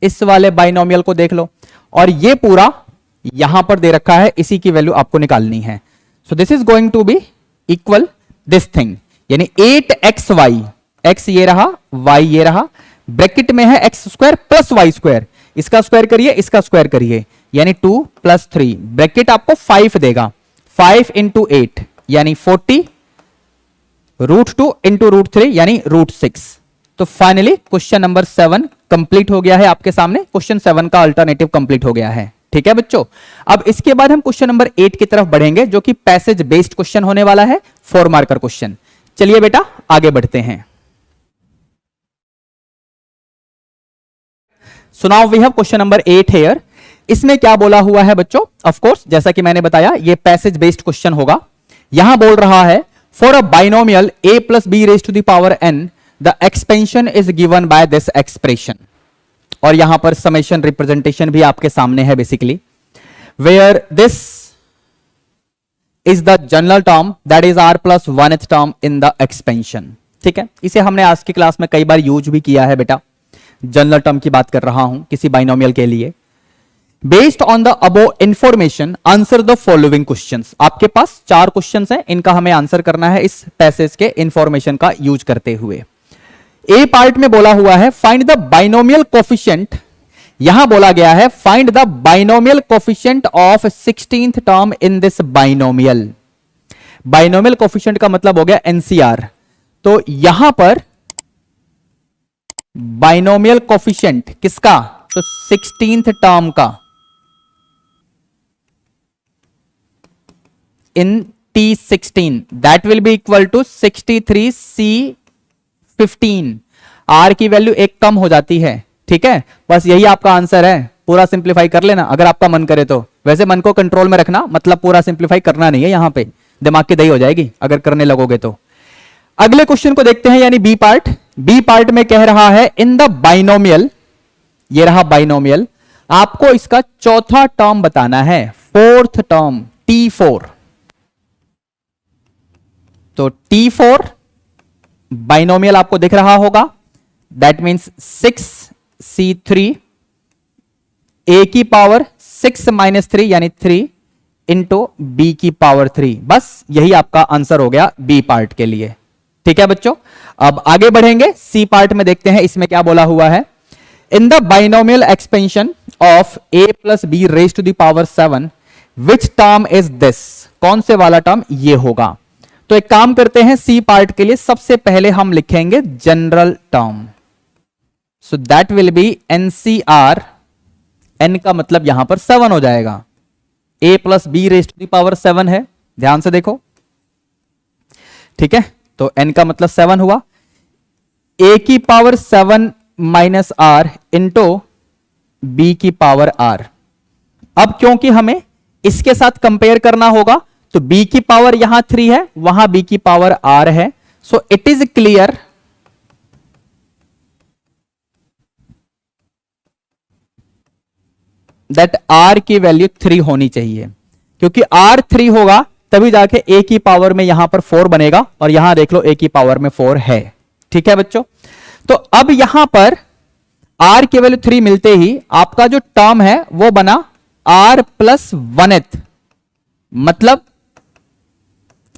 इस वाले बाइनोमियल को देख लो, और ये पूरा यहां पर दे रखा है, इसी की वैल्यू आपको निकालनी है। So this is going to be equal this thing, यानी 8xy, x ये रहा, y ये रहा, ब्रैकेट में है x square plus y square, इसका स्क्वायर करिए, इसका स्क्वायर करिए, यानी 2 + 3, ब्रैकेट आपको 5 देगा। 5 इंटू 8 यानी 40, √2 इंटू √3 यानी √6। तो फाइनली क्वेश्चन नंबर 7 कंप्लीट हो गया है आपके सामने। क्वेश्चन 7 का अल्टरनेटिव कंप्लीट हो गया है। ठीक है बच्चों। अब इसके बाद हम क्वेश्चन नंबर 8 की तरफ बढ़ेंगे, जो कि पैसेज बेस्ड क्वेश्चन होने वाला है, 4 मार्कर क्वेश्चन। चलिए बेटा आगे बढ़ते हैं। So now we have question number 8 here. इसमें क्या बोला हुआ है बच्चों? ऑफ कोर्स जैसा कि मैंने बताया ये पैसेज बेस्ड क्वेश्चन होगा। यहां बोल रहा है for a binomial a plus b raise to the power n the expansion is given by this expression. और यहां पर समेशन रिप्रेजेंटेशन भी आपके सामने है basically, where this is the general term that is r plus 1th term in the expansion. ठीक है, इसे हमने आज की क्लास में कई बार यूज भी किया है बेटा। जनरल टर्म की बात कर रहा हूं किसी बाइनोमियल के लिए। Based on the above information answer the following questions. आपके पास 4 क्वेश्चंस हैं, इनका हमें आंसर करना है इस पैसेज के इंफॉर्मेशन का यूज करते हुए। ए पार्ट में बोला हुआ है फाइंड द बाइनोमियल कोफिशिएंट। यहां बोला गया है find the binomial coefficient of 16th term in this binomial. Binomial coefficient का मतलब हो गया एनसीआर। तो यहां पर बाइनोमियल कोफिशिएंट किसका? तो 16th टर्म का in T16 that will be equal to 63C15। R की वैल्यू एक कम हो जाती है। ठीक है, बस यही आपका आंसर है। पूरा सिंप्लीफाई कर लेना अगर आपका मन करे तो। वैसे मन को कंट्रोल में रखना, मतलब पूरा सिंप्लीफाई करना नहीं है, यहां पे दिमाग की दही हो जाएगी अगर करने लगोगे तो। अगले क्वेश्चन को देखते हैं, यानी बी पार्ट। बी पार्ट में कह रहा है इन द बाइनोमियल, ये रहा बाइनोमियल, आपको इसका चौथा टर्म बताना है, 4th टर्म T4। तो T4 बाइनोमियल आपको दिख रहा होगा, दैट मीन्स 6C3 a की पावर 6 - 3 यानी 3 इंटू b की पावर 3। बस यही आपका आंसर हो गया बी पार्ट के लिए। ठीक है बच्चों, अब आगे बढ़ेंगे। सी पार्ट में देखते हैं इसमें क्या बोला हुआ है। In the binomial expansion of a plus b raise to the power 7 which term is this. कौन से वाला टर्म ये होगा? तो एक काम करते हैं, सी पार्ट के लिए सबसे पहले हम लिखेंगे general term. So that will be NCR. N का मतलब यहां पर 7 हो जाएगा। a plus b raise to the power 7 है, ध्यान से देखो। ठीक है, तो n का मतलब 7 हुआ। a की power 7 minus r into b की पावर आर। अब क्योंकि हमें इसके साथ कंपेयर करना होगा, तो b की पावर यहां 3 है, वहां b की पावर r है। So it is clear that r की वैल्यू 3 होनी चाहिए, क्योंकि r 3 होगा तभी जाके a की पावर में यहां पर 4 बनेगा, और यहां देख लो a की पावर में 4 है। ठीक है बच्चों, तो अब यहां पर r की वैल्यू 3 मिलते ही आपका जो टर्म है वो बना r प्लस 1th, मतलब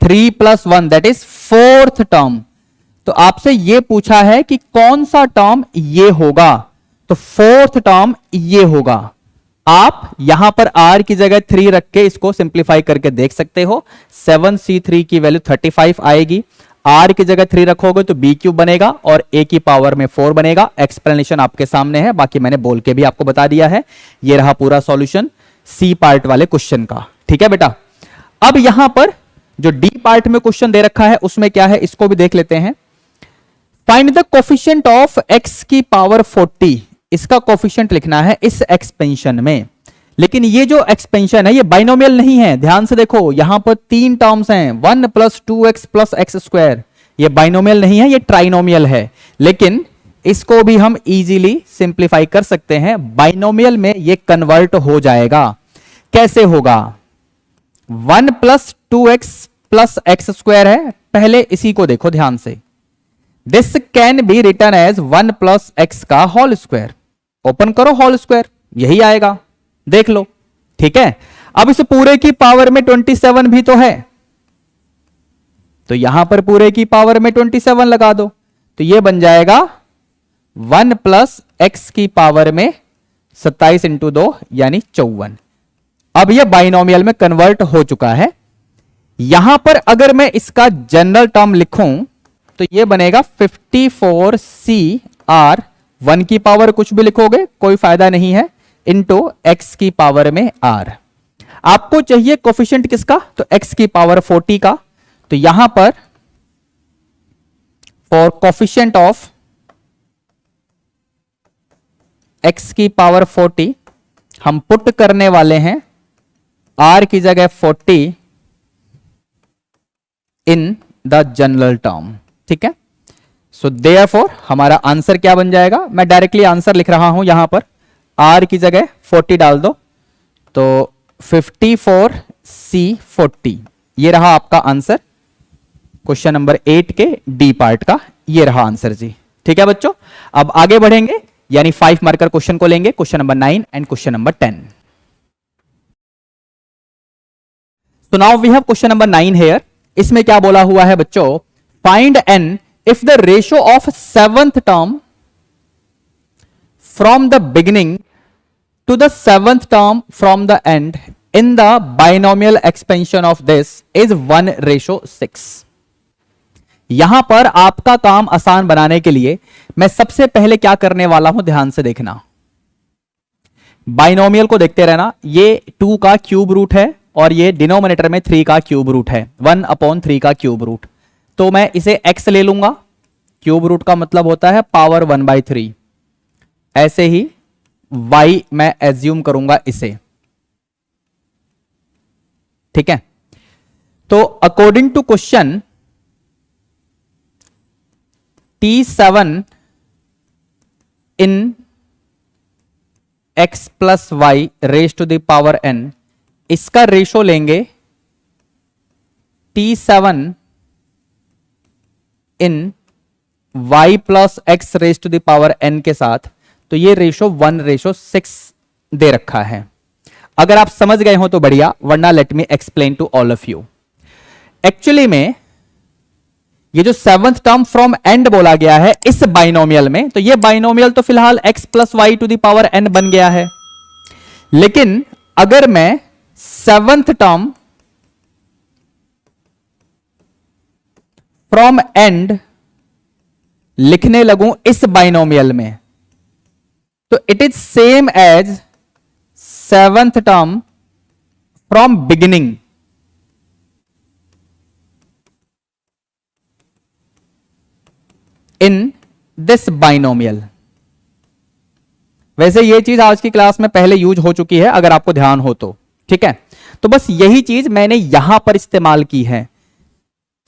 3 + 1 दैट इज 4th टर्म। तो आपसे ये पूछा है कि कौन सा टर्म ये होगा, तो 4th टर्म ये होगा। आप यहां पर r की जगह 3 रख के इसको सिंप्लीफाई करके देख सकते हो। 7c3 की वैल्यू 35 आएगी। r की जगह 3 रखोगे तो b क्यूब बनेगा और a की पावर में 4 बनेगा। एक्सप्लेनेशन आपके सामने है, बाकी मैंने बोल के भी आपको बता दिया है। ये रहा पूरा सॉल्यूशन सी पार्ट वाले क्वेश्चन का। ठीक है बेटा, अब यहां पर जो डी पार्ट में क्वेश्चन दे रखा है उसमें क्या है, इसको भी देख लेते हैं। Find the coefficient of x की पावर 40। इसका कोफिशिएंट लिखना है इस एक्सपेंशन में। लेकिन ये जो एक्सपेंशन है ये बाइनोमियल नहीं है, ध्यान से देखो। यहां पर 3 टर्म्स हैं, 1 + 2x + x²। ये बाइनोमियल नहीं है, ये ट्राइनोमियल है। लेकिन इसको भी हम इजीली सिंप्लीफाई कर सकते हैं। बाइनोमियल में ये कन्वर्ट हो जाएगा। कैसे होगा? 1 + 2x + x² है, पहले इसी को देखो ध्यान से। This can be written as 1 + x का होल स्क्वायर। ओपन करो होल स्क्वायर, यही आएगा, देख लो। ठीक है, अब इस पूरे की पावर में 27 भी तो है, तो यहां पर पूरे की पावर में 27 लगा दो, तो यह बन जाएगा 1 + x की पावर में 27 × 2 यानी 54। अब यह बाइनोमियल में कन्वर्ट हो चुका है। यहां पर अगर मैं इसका जनरल टर्म लिखूं तो यह बनेगा 54CR। 1 की पावर कुछ भी लिखोगे कोई फायदा नहीं है, इंटू एक्स की पावर में आर। आपको चाहिए कोफिशिएंट किसका, तो एक्स की पावर 40 का। तो यहां पर फॉर कोफिशिएंट ऑफ एक्स की पावर 40 हम पुट करने वाले हैं आर की जगह 40 इन द जनरल टर्म। ठीक है, सो देयरफॉर हमारा आंसर क्या बन जाएगा, मैं डायरेक्टली आंसर लिख रहा हूं यहां पर, आर की जगह 40 डाल दो तो 54C40, ये रहा आपका आंसर क्वेश्चन नंबर 8 के डी पार्ट का, ये रहा आंसर जी। ठीक है बच्चों, अब आगे बढ़ेंगे, यानी 5 मार्कर क्वेश्चन को लेंगे, question number 9 and question number 10। तो now we have question number 9 here. इसमें क्या बोला हुआ है बच्चों, find n if the ratio of 7th term from the beginning to the 7th term from the end in the binomial expansion of this is 1:6। यहां पर आपका काम आसान बनाने के लिए मैं सबसे पहले क्या करने वाला हूं, ध्यान से देखना, बाइनोमियल को देखते रहना। ये 2 का क्यूब रूट है और ये डिनोमिनेटर में 3 का क्यूब रूट है, 1/3 का क्यूब रूट। तो मैं इसे x ले लूंगा, क्यूब रूट का मतलब होता है पावर 1/3। ऐसे ही y मैं एज्यूम करूंगा इसे। ठीक है, तो according to question T7 in x plus y raise to the power n, इसका रेशो लेंगे T7 in y plus x raise to the power n के साथ, तो ये रेशो 1:6 दे रखा है। अगर आप समझ गए हो तो बढ़िया, वरना let me explain to all of you. Actually में ये जो 7th टर्म फ्रॉम एंड बोला गया है इस बाइनोमियल में, तो ये बाइनोमियल तो फिलहाल x plus y to the power n बन गया है, लेकिन अगर मैं 7th टर्म फ्रॉम एंड लिखने लगूं इस बाइनोमियल में, तो it is same as 7th term from beginning. In this binomial. वैसे ये चीज आज की क्लास में पहले यूज हो चुकी है, अगर आपको ध्यान हो तो। ठीक है, तो बस यही चीज मैंने यहां पर इस्तेमाल की है।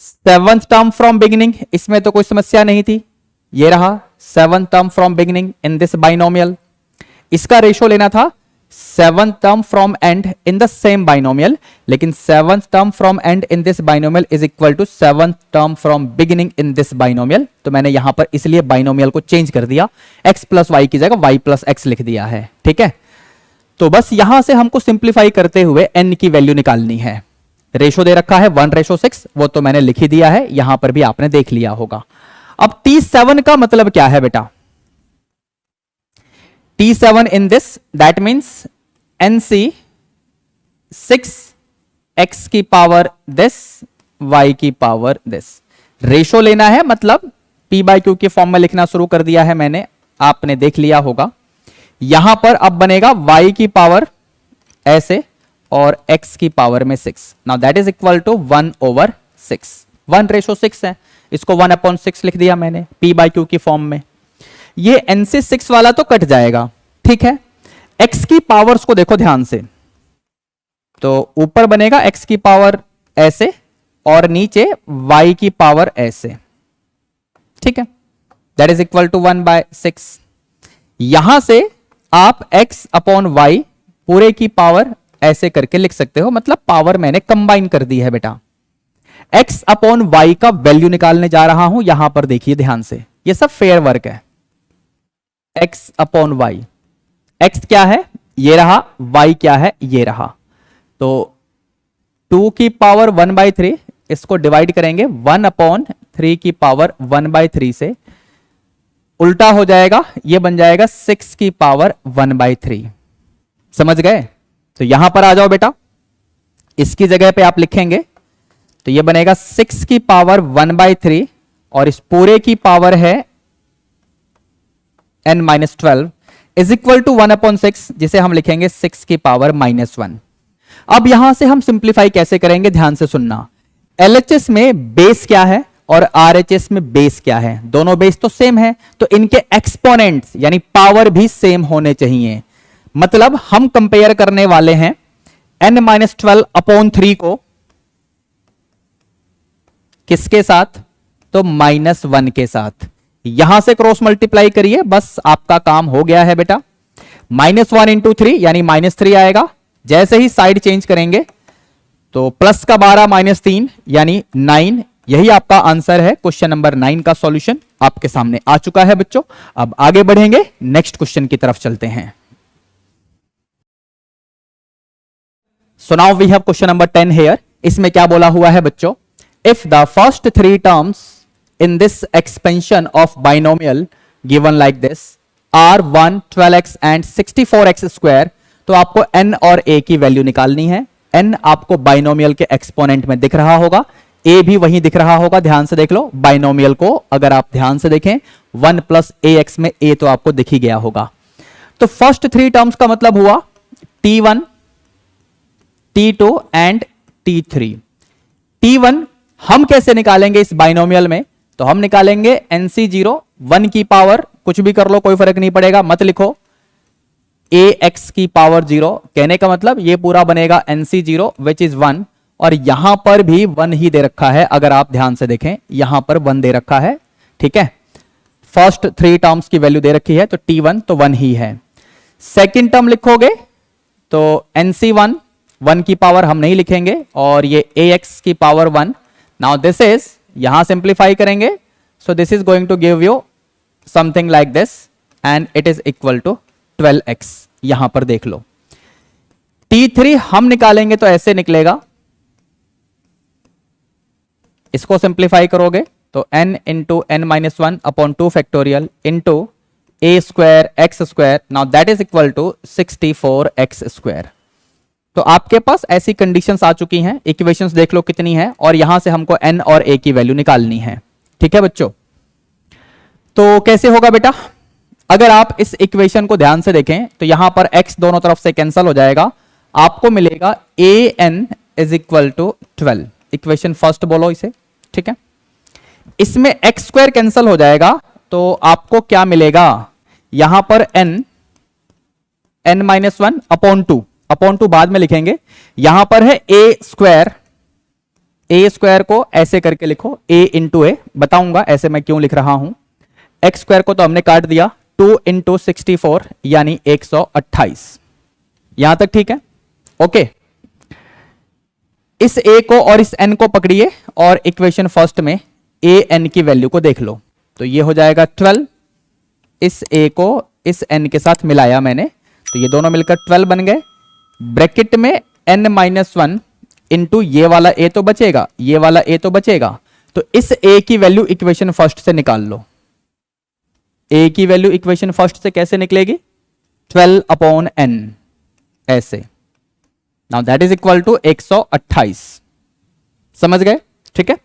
7th टर्म फ्रॉम बिगिनिंग, इसमें तो कोई समस्या नहीं थी, ये रहा 7th term from beginning in this binomial. इसका रेशो लेना था 7th term from end in the same binomial, लेकिन 7th term from end in this binomial is equal to 7th term from beginning in this binomial. तो मैंने यहां पर इसलिए binomial को चेंज कर दिया, x प्लस वाई की जगह y प्लस एक्स लिख दिया है। ठीक है, तो बस यहां से हमको सिंप्लीफाई करते हुए n की वैल्यू निकालनी है। रेशो दे रखा है 1:6, वो तो मैंने लिख ही दिया है, यहां पर भी आपने देख लिया होगा। अब T7 का मतलब क्या है बेटा, T7 in this, that means NC 6x की पावर this, y की पावर this। रेशो लेना है, मतलब p बाई क्यू के फॉर्म में लिखना शुरू कर दिया है मैंने, आपने देख लिया होगा। यहां पर अब बनेगा y की पावर ऐसे और x की पावर में 6। Now that is equal to 1/6। 1:6 है, इसको 1/6 लिख दिया मैंने p बाई क्यू की फॉर्म में। ये n से 6 वाला तो कट जाएगा। ठीक है, x की पावर्स को देखो ध्यान से, तो ऊपर बनेगा x की पावर ऐसे और नीचे y की पावर ऐसे। ठीक है, दैट इज इक्वल टू 1/6। यहां से आप x अपॉन y पूरे की पावर ऐसे करके लिख सकते हो, मतलब पावर मैंने कंबाइन कर दी है बेटा। x अपॉन y का वैल्यू निकालने जा रहा हूं, यहां पर देखिए ध्यान से, ये सब फेयर वर्क है। x अपॉन y, x क्या है ये रहा, y क्या है ये रहा। तो 2 की पावर 1/3, इसको डिवाइड करेंगे 1/3 की पावर 1/3 से, उल्टा हो जाएगा, ये बन जाएगा 6 की पावर 1/3। समझ गए? तो यहां पर आ जाओ बेटा, इसकी जगह पे आप लिखेंगे तो ये बनेगा 6 की पावर 1/3 और इस पूरे की पावर है n-12, इज इक्वल टू 1/6, जिसे हम लिखेंगे 6 की पावर -1। अब यहां से हम सिंप्लीफाई कैसे करेंगे, ध्यान से सुनना। एलएचएस में बेस क्या है और आरएचएस में बेस क्या है, दोनों बेस तो सेम है, तो इनके एक्सपोनेंट्स यानी पावर भी सेम होने चाहिए। मतलब हम कंपेयर करने वाले हैं n-12/3 को किसके साथ, तो -1 के साथ। यहां से क्रॉस मल्टीप्लाई करिए, बस आपका काम हो गया है बेटा। -1 इंटू 3 यानी -3 आएगा। जैसे ही साइड चेंज करेंगे तो प्लस का 12 -3 यानी 9। यही आपका आंसर है। क्वेश्चन नंबर 9 का सॉल्यूशन आपके सामने आ चुका है बच्चों। अब आगे बढ़ेंगे, नेक्स्ट क्वेश्चन की तरफ चलते हैं। So now we have question number 10 here. इसमें क्या बोला हुआ है बच्चों, if the first 3 terms in this expansion of binomial given like this are 1, 12x and 64x square, तो आपको n और a की वैल्यू निकालनी है। n आपको बाइनोमियल के एक्सपोनेंट में दिख रहा होगा, a भी वहीं दिख रहा होगा। ध्यान से देख लो बाइनोमियल को, अगर आप ध्यान से देखें 1 + ax में a तो आपको दिख ही गया होगा। तो फर्स्ट 3 टर्म्स का मतलब हुआ t1, t2 and t3। t1 हम कैसे निकालेंगे इस बाइनोमियल में, तो हम निकालेंगे NC0 1 की पावर, कुछ भी कर लो कोई फर्क नहीं पड़ेगा, मत लिखो ax की पावर 0। कहने का मतलब ये पूरा बनेगा NC0 विच इज 1, और यहां पर भी 1 ही दे रखा है। अगर आप ध्यान से देखें यहां पर 1 दे रखा है, ठीक है। फर्स्ट 3 टर्म्स की वैल्यू दे रखी है, तो t1 तो 1 ही है। सेकेंड टर्म लिखोगे तो NC1 1 की पावर हम नहीं लिखेंगे, और ये ax की पावर 1। नाउ दिस इज, यहां सिंप्लीफाई करेंगे, so this is going to give you something like this and it is equal to 12x। यहां पर देख लो t3 हम निकालेंगे तो ऐसे निकलेगा, इसको सिंप्लीफाई करोगे तो n into n-1/2 factorial into a square x square, now that is equal to 64x square. तो आपके पास ऐसी कंडीशंस आ चुकी हैं, इक्वेशंस देख लो कितनी है, और यहां से हमको n और a की वैल्यू निकालनी है। ठीक है बच्चों, तो कैसे होगा बेटा, अगर आप इस इक्वेशन को ध्यान से देखें तो यहां पर x दोनों तरफ से कैंसिल हो जाएगा, आपको मिलेगा an is equal to 12। Equation first बोलो इसे, ठीक है। इसमें x स्क्वायर कैंसिल हो जाएगा, तो आपको क्या मिलेगा, यहां पर n-1/2 बाद में लिखेंगे। यहां पर है a स्क्वायर को ऐसे करके लिखो, a इंटू ए, बताऊंगा ऐसे मैं क्यों लिख रहा हूं। x स्क्वायर को तो हमने काट दिया, 2 इंटू 64 यानी 128। यहां तक ठीक है, ओके। इस a को और इस n को पकड़िए और इक्वेशन फर्स्ट में a n की वैल्यू को देख लो, तो ये हो जाएगा 12। इस a को इस n के साथ मिलाया मैंने, तो ये दोनों मिलकर 12 बन गए। ब्रैकेट में n-1 इंटू ये वाला a तो बचेगा, ये वाला a तो बचेगा, तो इस a की वैल्यू इक्वेशन फर्स्ट से निकाल लो। a की वैल्यू इक्वेशन फर्स्ट से कैसे निकलेगी, 12/n ऐसे। Now that is equal to 128। समझ गए, ठीक है।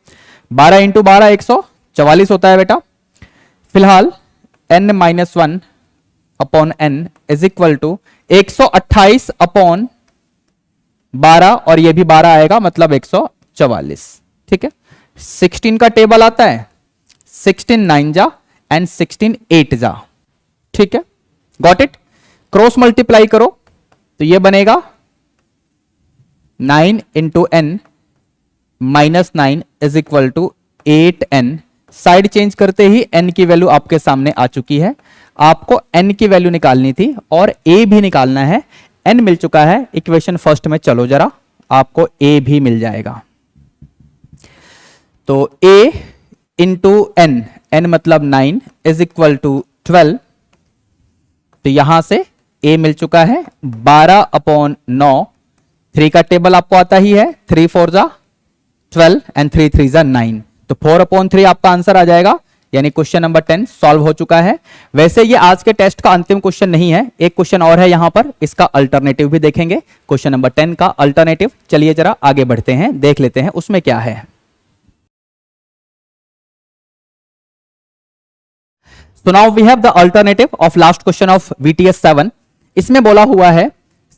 12 इंटू 12 144 होता है बेटा। फिलहाल n-1/n इज इक्वल टू 128/12, और ये भी 12 आएगा, मतलब 144। ठीक है। 16 का टेबल आता है, 16 9 जा एंड 16 8 जा, ठीक है। Got it. क्रॉस मल्टीप्लाई करो तो ये बनेगा 9 into n -9 is equal to 8n। Side change करते ही n की वैल्यू आपके सामने आ चुकी है। आपको n की वैल्यू निकालनी थी और a भी निकालना है। n मिल चुका है, इक्वेशन फर्स्ट में चलो जरा, आपको a भी मिल जाएगा। तो a इंटू n, n मतलब 9 इज इक्वल टू 12। तो यहां से a मिल चुका है 12/9। 3 का टेबल आपको आता ही है, 3 4 जा 12 एंड 3 3 जा 9, तो 4/3 आपका आंसर आ जाएगा। यानी क्वेश्चन नंबर 10 सॉल्व हो चुका है। वैसे ये आज के टेस्ट का अंतिम क्वेश्चन नहीं है, एक क्वेश्चन और है यहां पर, इसका अल्टरनेटिव भी देखेंगे। क्वेश्चन नंबर 10 का अल्टरनेटिव, चलिए जरा आगे बढ़ते हैं, देख लेते हैं उसमें क्या है। So now we have the alternative of last question of VTS 7. इसमें बोला हुआ है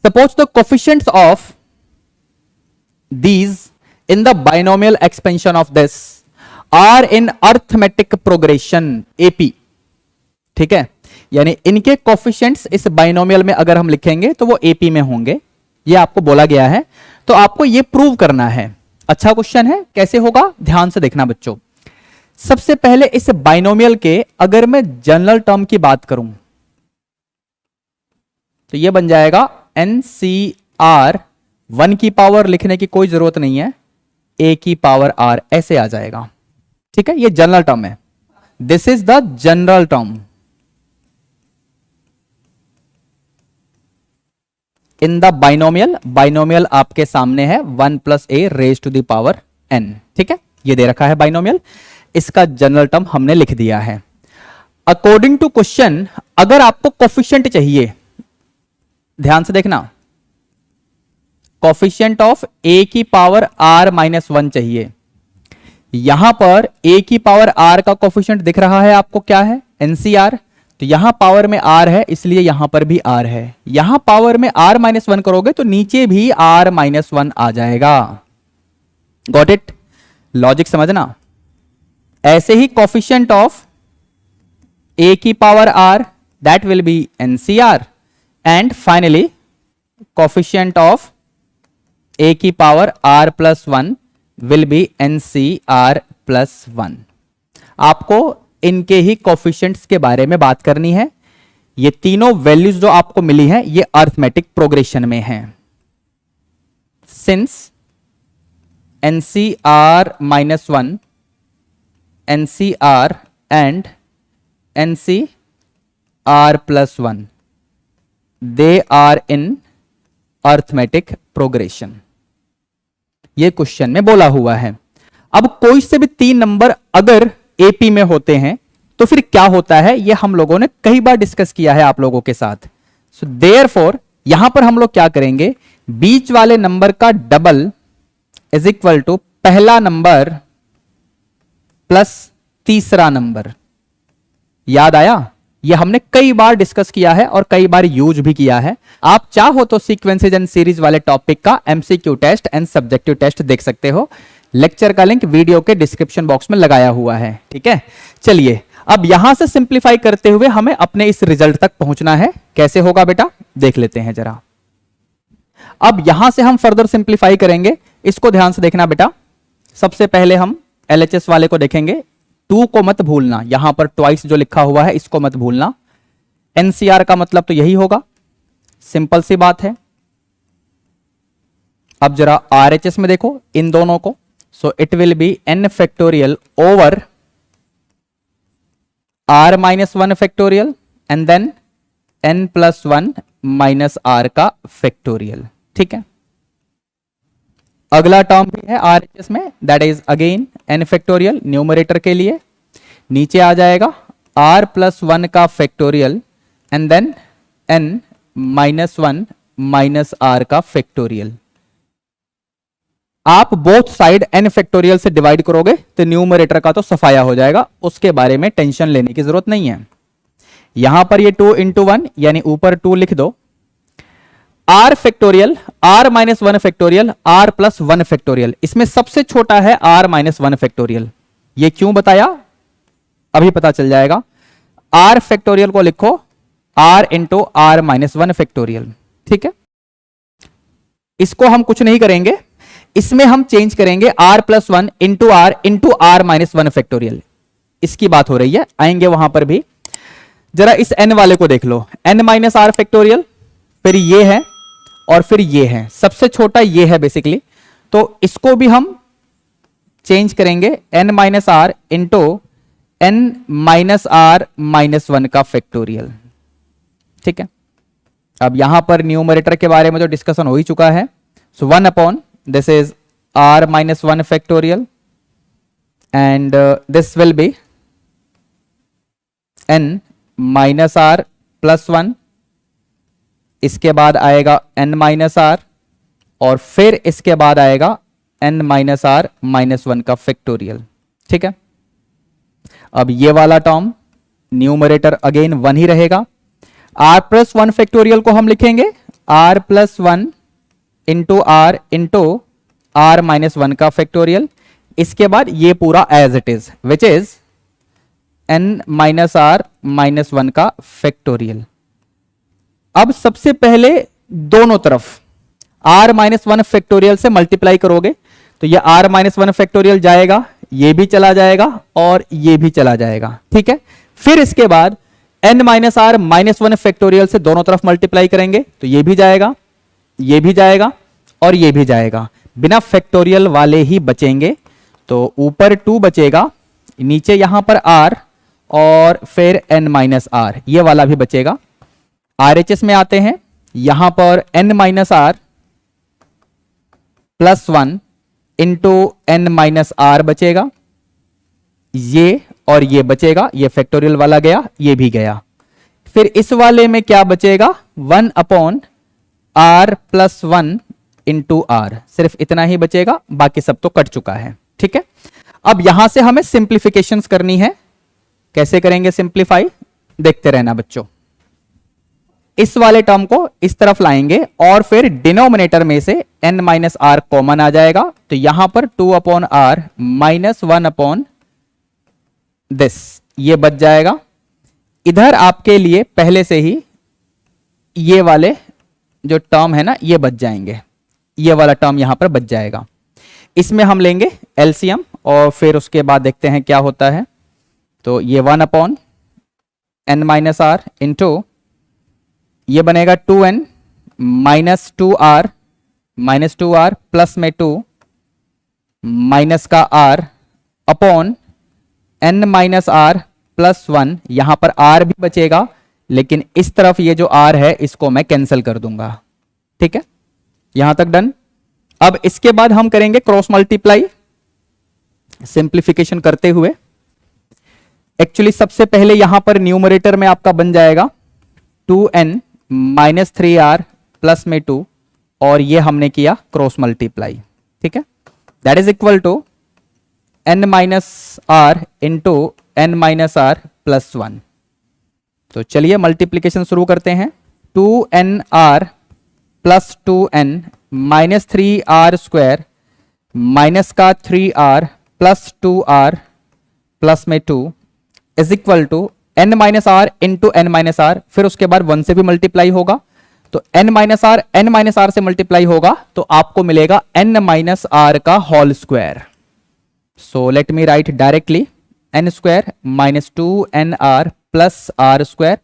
suppose the coefficients of these in the binomial expansion of this are in arithmetic progression AP. ठीक है, यानी इनके कोफिशिएंट्स इस बाइनोमियल में अगर हम लिखेंगे तो वो एपी में होंगे, ये आपको बोला गया है। तो आपको ये प्रूव करना है। अच्छा क्वेश्चन है, कैसे होगा ध्यान से देखना बच्चों। सबसे पहले इस बाइनोमियल के अगर मैं जनरल टर्म की बात करूं तो ये बन जाएगा NCR, 1 की पावर लिखने की कोई जरूरत नहीं है, A की पावर R ऐसे आ जाएगा। ठीक है, ये जनरल टर्म है, this is the general term in the binomial. Binomial आपके सामने है 1 plus a raise to the power n। ठीक है, ये दे रखा है बाइनोमियल, इसका जनरल टर्म हमने लिख दिया है। अकॉर्डिंग टू क्वेश्चन अगर आपको कोफिशिएंट चाहिए, ध्यान से देखना, कोफिशिएंट ऑफ a की पावर r माइनस 1 चाहिए। यहां पर a की पावर r का कोफिशिएंट दिख रहा है आपको, क्या है NCR, तो यहां पावर में r है इसलिए यहां पर भी r है। यहां पावर में r माइनस 1 करोगे तो नीचे भी r माइनस 1 आ जाएगा। गॉट इट, लॉजिक समझना। ऐसे ही कोफिशिएंट ऑफ a की power r that will B NCR and finally coefficient of a की power r plus 1 will be NCR plus 1। आपको इनके ही कोफिशिएंट्स के बारे में बात करनी है। ये तीनों वैल्यूज जो आपको मिली हैं ये अरिथमेटिक प्रोग्रेशन में हैं। Since NCR minus 1, NCR and NCR plus 1 they are in arithmetic progression, ये क्वेश्चन में बोला हुआ है। अब कोई से भी 3 नंबर अगर एपी में होते हैं तो फिर क्या होता है, ये हम लोगों ने कई बार डिस्कस किया है आप लोगों के साथ। सो देयरफॉर यहां पर हम लोग क्या करेंगे, बीच वाले नंबर का डबल इज इक्वल टू पहला नंबर प्लस तीसरा नंबर। याद आया, ये हमने कई बार डिस्कस किया है और कई बार यूज भी किया है। आप चाहो तो सीक्वेंसेज एंड सीरीज वाले टॉपिक का MCQ test and subjective test देख सकते हो। लेक्चर का लिंक वीडियो के डिस्क्रिप्शन बॉक्स में लगाया हुआ है। ठीक है, चलिए अब यहां से सिंप्लीफाई करते हुए हमें अपने इस रिजल्ट तक पहुंचना है। कैसे होगा बेटा, देख लेते हैं जरा। अब यहां से हम फर्दर सिंप्लीफाई करेंगे, इसको ध्यान से देखना बेटा। सबसे पहले हम LHS वाले को देखेंगे, 2 को मत भूलना, यहां पर ट्वाइस जो लिखा हुआ है इसको मत भूलना। NCR का मतलब तो यही होगा, सिंपल सी बात है। अब जरा RHS में देखो इन दोनों को, so it will be n factorial over r minus 1 factorial and then n plus 1 minus r का फैक्टोरियल। ठीक है, अगला टर्म भी है RHS में, that is again n factorial numerator के लिए, नीचे आ जाएगा r प्लस 1 का factorial and then n minus 1 minus r का फैक्टोरियल। आप बोथ साइड n फैक्टोरियल से डिवाइड करोगे तो न्यूमरेटर का तो सफाया हो जाएगा, उसके बारे में टेंशन लेने की जरूरत नहीं है। यहां पर ये 2 into 1 यानी ऊपर 2 लिख दो, r factorial r minus 1 factorial r plus 1 factorial, इसमें सबसे छोटा है r माइनस 1 फैक्टोरियल। ये क्यों बताया अभी पता चल जाएगा। r फैक्टोरियल को लिखो r into r minus 1 factorial. ठीक है, इसको हम कुछ नहीं करेंगे, इसमें हम चेंज करेंगे r plus 1 into r minus 1 factorial. इसकी बात हो रही है, आएंगे वहां पर भी। जरा इस n वाले को देख लो, n माइनस r फैक्टोरियल, फिर ये है और फिर ये है, सबसे छोटा ये है बेसिकली, तो इसको भी हम चेंज करेंगे n minus r into n minus r minus 1 का फैक्टोरियल। ठीक है, अब यहां पर न्यूमरेटर के बारे में जो डिस्कशन हो ही चुका है, सो 1 upon this is r minus 1 factorial and this will be n minus r plus 1, इसके बाद आएगा n minus r और फिर इसके बाद आएगा n minus r minus 1 का फैक्टोरियल। ठीक है, अब ये वाला टर्म न्यूमरेटर अगेन 1 ही रहेगा। r प्लस 1 फैक्टोरियल को हम लिखेंगे r plus 1 into r minus 1 का फैक्टोरियल। इसके बाद ये पूरा as it is which is n minus r minus 1 का फैक्टोरियल। अब सबसे पहले दोनों तरफ r माइनस 1 फैक्टोरियल से मल्टीप्लाई करोगे तो ये r माइनस 1 फैक्टोरियल जाएगा, ये भी चला जाएगा और ये भी चला जाएगा, ठीक है। फिर इसके बाद n minus r minus 1 factorial से दोनों तरफ मल्टीप्लाई करेंगे तो ये भी जाएगा, ये भी जाएगा और ये भी जाएगा, बिना फैक्टोरियल वाले ही बचेंगे। तो ऊपर 2 बचेगा, नीचे यहां पर r और फिर n माइनस r, ये वाला भी बचेगा। RHS में आते हैं, यहां पर n minus r plus 1 into n minus r बचेगा, ये और ये बचेगा, ये फैक्टोरियल वाला गया, ये भी गया। फिर इस वाले में क्या बचेगा 1 upon r plus 1 into r, सिर्फ इतना ही बचेगा, बाकी सब तो कट चुका है, ठीक है। अब यहां से हमें सिंप्लीफिकेशंस करनी है। कैसे करेंगे सिंप्लीफाई, देखते रहना बच्चों। इस वाले टर्म को इस तरफ लाएंगे और फिर डिनोमिनेटर में से n माइनस आर कॉमन आ जाएगा, तो यहां पर 2 upon r minus 1 upon this, ये बच जाएगा। इधर आपके लिए पहले से ही ये वाले जो टर्म है ना, ये बच जाएंगे, ये वाला टर्म यहां पर बच जाएगा। इसमें हम लेंगे एलसीएम और फिर उसके बाद देखते हैं क्या होता है। तो ये 1 upon n minus r into ये बनेगा 2n माइनस 2r प्लस में 2 माइनस का r upon n minus r plus 1, यहां पर r भी बचेगा लेकिन इस तरफ ये जो r है इसको मैं कैंसिल कर दूंगा, ठीक है। यहां तक डन। अब इसके बाद हम करेंगे क्रॉस मल्टीप्लाई सिंप्लीफिकेशन करते हुए। एक्चुअली सबसे पहले यहां पर न्यूमरेटर में आपका बन जाएगा 2n माइनस 3r प्लस में 2 और ये हमने किया क्रॉस मल्टीप्लाई, ठीक है। That is equal to n minus r into n minus r plus 1। तो चलिए मल्टीप्लीकेशन शुरू करते हैं। 2nr plus 2n minus 3r square minus का 3r प्लस 2r प्लस में 2 is equal to n minus r into n minus r, फिर उसके बाद 1 से भी मल्टीप्लाई होगा तो n माइनस आर से मल्टीप्लाई होगा तो आपको मिलेगा n माइनस आर का whole square. So let me write directly n square minus 2nr plus r square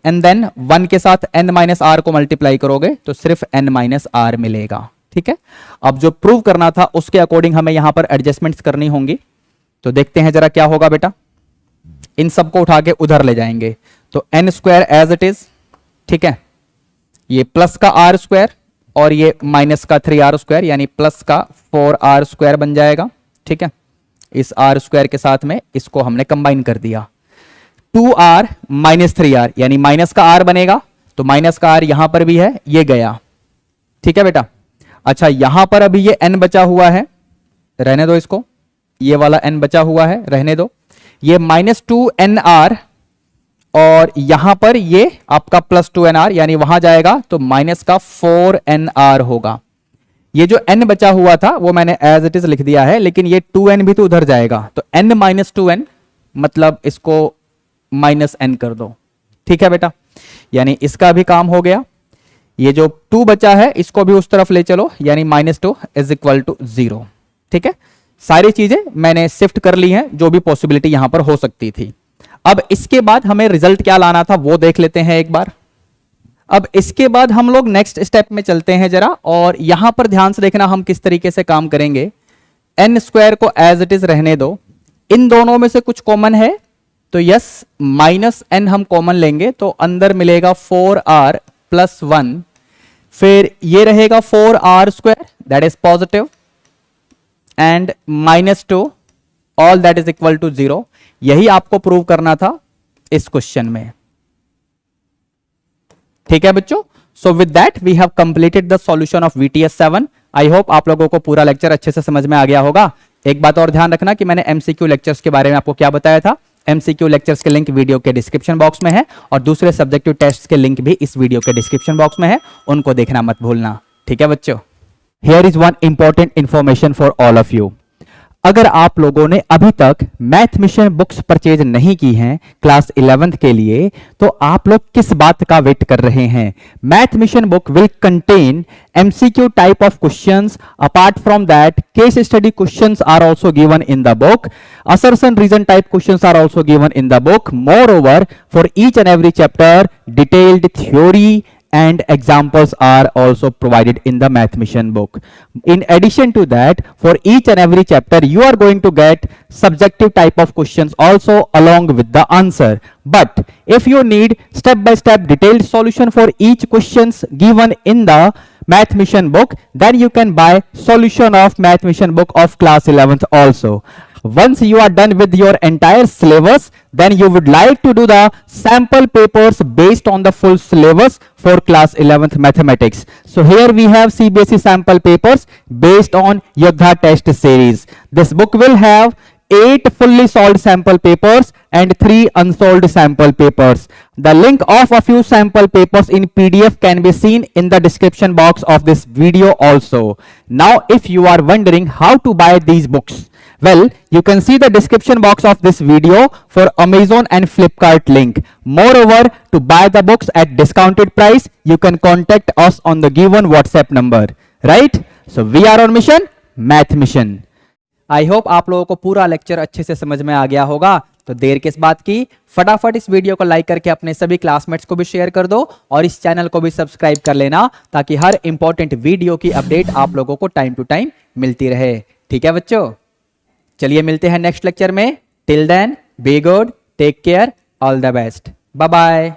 and then 1 के साथ n माइनस आर को मल्टीप्लाई करोगे तो सिर्फ n माइनस आर मिलेगा, ठीक है। अब जो प्रूव करना था उसके अकॉर्डिंग हमें यहां पर एडजस्टमेंट्स करनी होंगी, तो देखते हैं जरा क्या होगा बेटा। इन सबको उठा के उधर ले जाएंगे तो n square as it is, ठीक है। ये प्लस का आर स्क्वायर और ये माइनस का 3r स्क्वायर यानी प्लस का 4r स्क्वायर बन जाएगा, ठीक है। इस r स्क्वायर के साथ में इसको हमने कंबाइन कर दिया। 2r माइनस 3r यानी माइनस का r बनेगा तो माइनस का r यहां पर भी है, ये गया, ठीक है बेटा। अच्छा यहां पर अभी ये n बचा हुआ है, रहने दो इसको, ये वाला n बचा हुआ है रहने दो। ये माइनस 2nr और यहां पर ये आपका प्लस 2nr यानी वहां जाएगा तो माइनस का 4nr होगा। ये जो n बचा हुआ था वो मैंने एज इट इज लिख दिया है, लेकिन ये 2n भी तो उधर जाएगा तो n माइनस 2n मतलब इसको माइनस n कर दो, ठीक है बेटा। यानी इसका भी काम हो गया। ये जो 2 बचा है इसको भी उस तरफ ले चलो यानी माइनस 2 इज इक्वल टू 0, ठीक है। सारी चीजें मैंने शिफ्ट कर ली हैं जो भी पॉसिबिलिटी यहां पर हो सकती थी। अब इसके बाद हमें रिजल्ट क्या लाना था वो देख लेते हैं एक बार। अब इसके बाद हम लोग नेक्स्ट स्टेप में चलते हैं जरा, और यहां पर ध्यान से देखना हम किस तरीके से काम करेंगे। n स्क्वायर को एज इट इज रहने दो, इन दोनों में से कुछ कॉमन है तो यस माइनस n हम कॉमन लेंगे तो अंदर मिलेगा 4r प्लस 1, फिर ये रहेगा 4r square that is positive and minus 2 all that is equal to 0। यही आपको प्रूव करना था इस क्वेश्चन में, ठीक है बच्चों। So with that we have completed the solution of VTS 7। I hope आप लोगों को पूरा लेक्चर अच्छे से समझ में आ गया होगा। एक बात और ध्यान रखना कि मैंने MCQ लेक्चर्स के बारे में आपको क्या बताया था, एमसीक्यू लेक्चर्स के लिंक वीडियो के डिस्क्रिप्शन बॉक्स में है और दूसरे सब्जेक्टिव टेस्ट के लिंक भी इस वीडियो के डिस्क्रिप्शन बॉक्स में है, उनको देखना मत भूलना। ठीक है बच्चों। Here is one important information for all of you. अगर आप लोगों ने अभी तक मैथ मिशन बुक्स परचेज नहीं की हैं क्लास 11th के लिए, तो आप लोग किस बात का वेट कर रहे हैं? Math mission book will contain MCQ type of questions. Apart from that, case study questions are also given in the book. Assertion reason type questions are also given in the book. Moreover, for each and every chapter, detailed theory and examples are also provided in the math mission book. In addition to that, for each and every chapter you are going to get subjective type of questions also along with the answer. But if you need step by step detailed solution for each questions given in the math mission book, then you can buy solution of math mission book of class 11th also. Once you are done with your entire syllabus, then you would like to do the sample papers based on the full syllabus for class 11th mathematics. So here we have CBSE sample papers based on Yogdha test series. This book will have 8 fully solved sample papers and 3 unsolved sample papers. The link of a few sample papers in PDF can be seen in the description box of this video also. Now if you are wondering how to buy these books, well, you can see the description box of this video for Amazon and Flipkart link. Moreover, to buy the books at discounted price, you can contact us on the given WhatsApp number. Right? So we are on mission, Math Mission. I hope आप लोगों को पूरा lecture अच्छे से समझ में आ गया होगा। तो देर किस बात की, फटाफट इस वीडियो को लाइक करके अपने सभी क्लासमेट्स को भी शेयर कर दो और इस चैनल को भी सब्सक्राइब कर लेना, ताकि हर इंपॉर्टेंट वीडियो की अपडेट आप लोगों को टाइम टू टाइम मिलती रहे। ठीक है बच्चों, चलिए मिलते हैं नेक्स्ट लेक्चर में। Till then be good, take care, all the best, bye bye.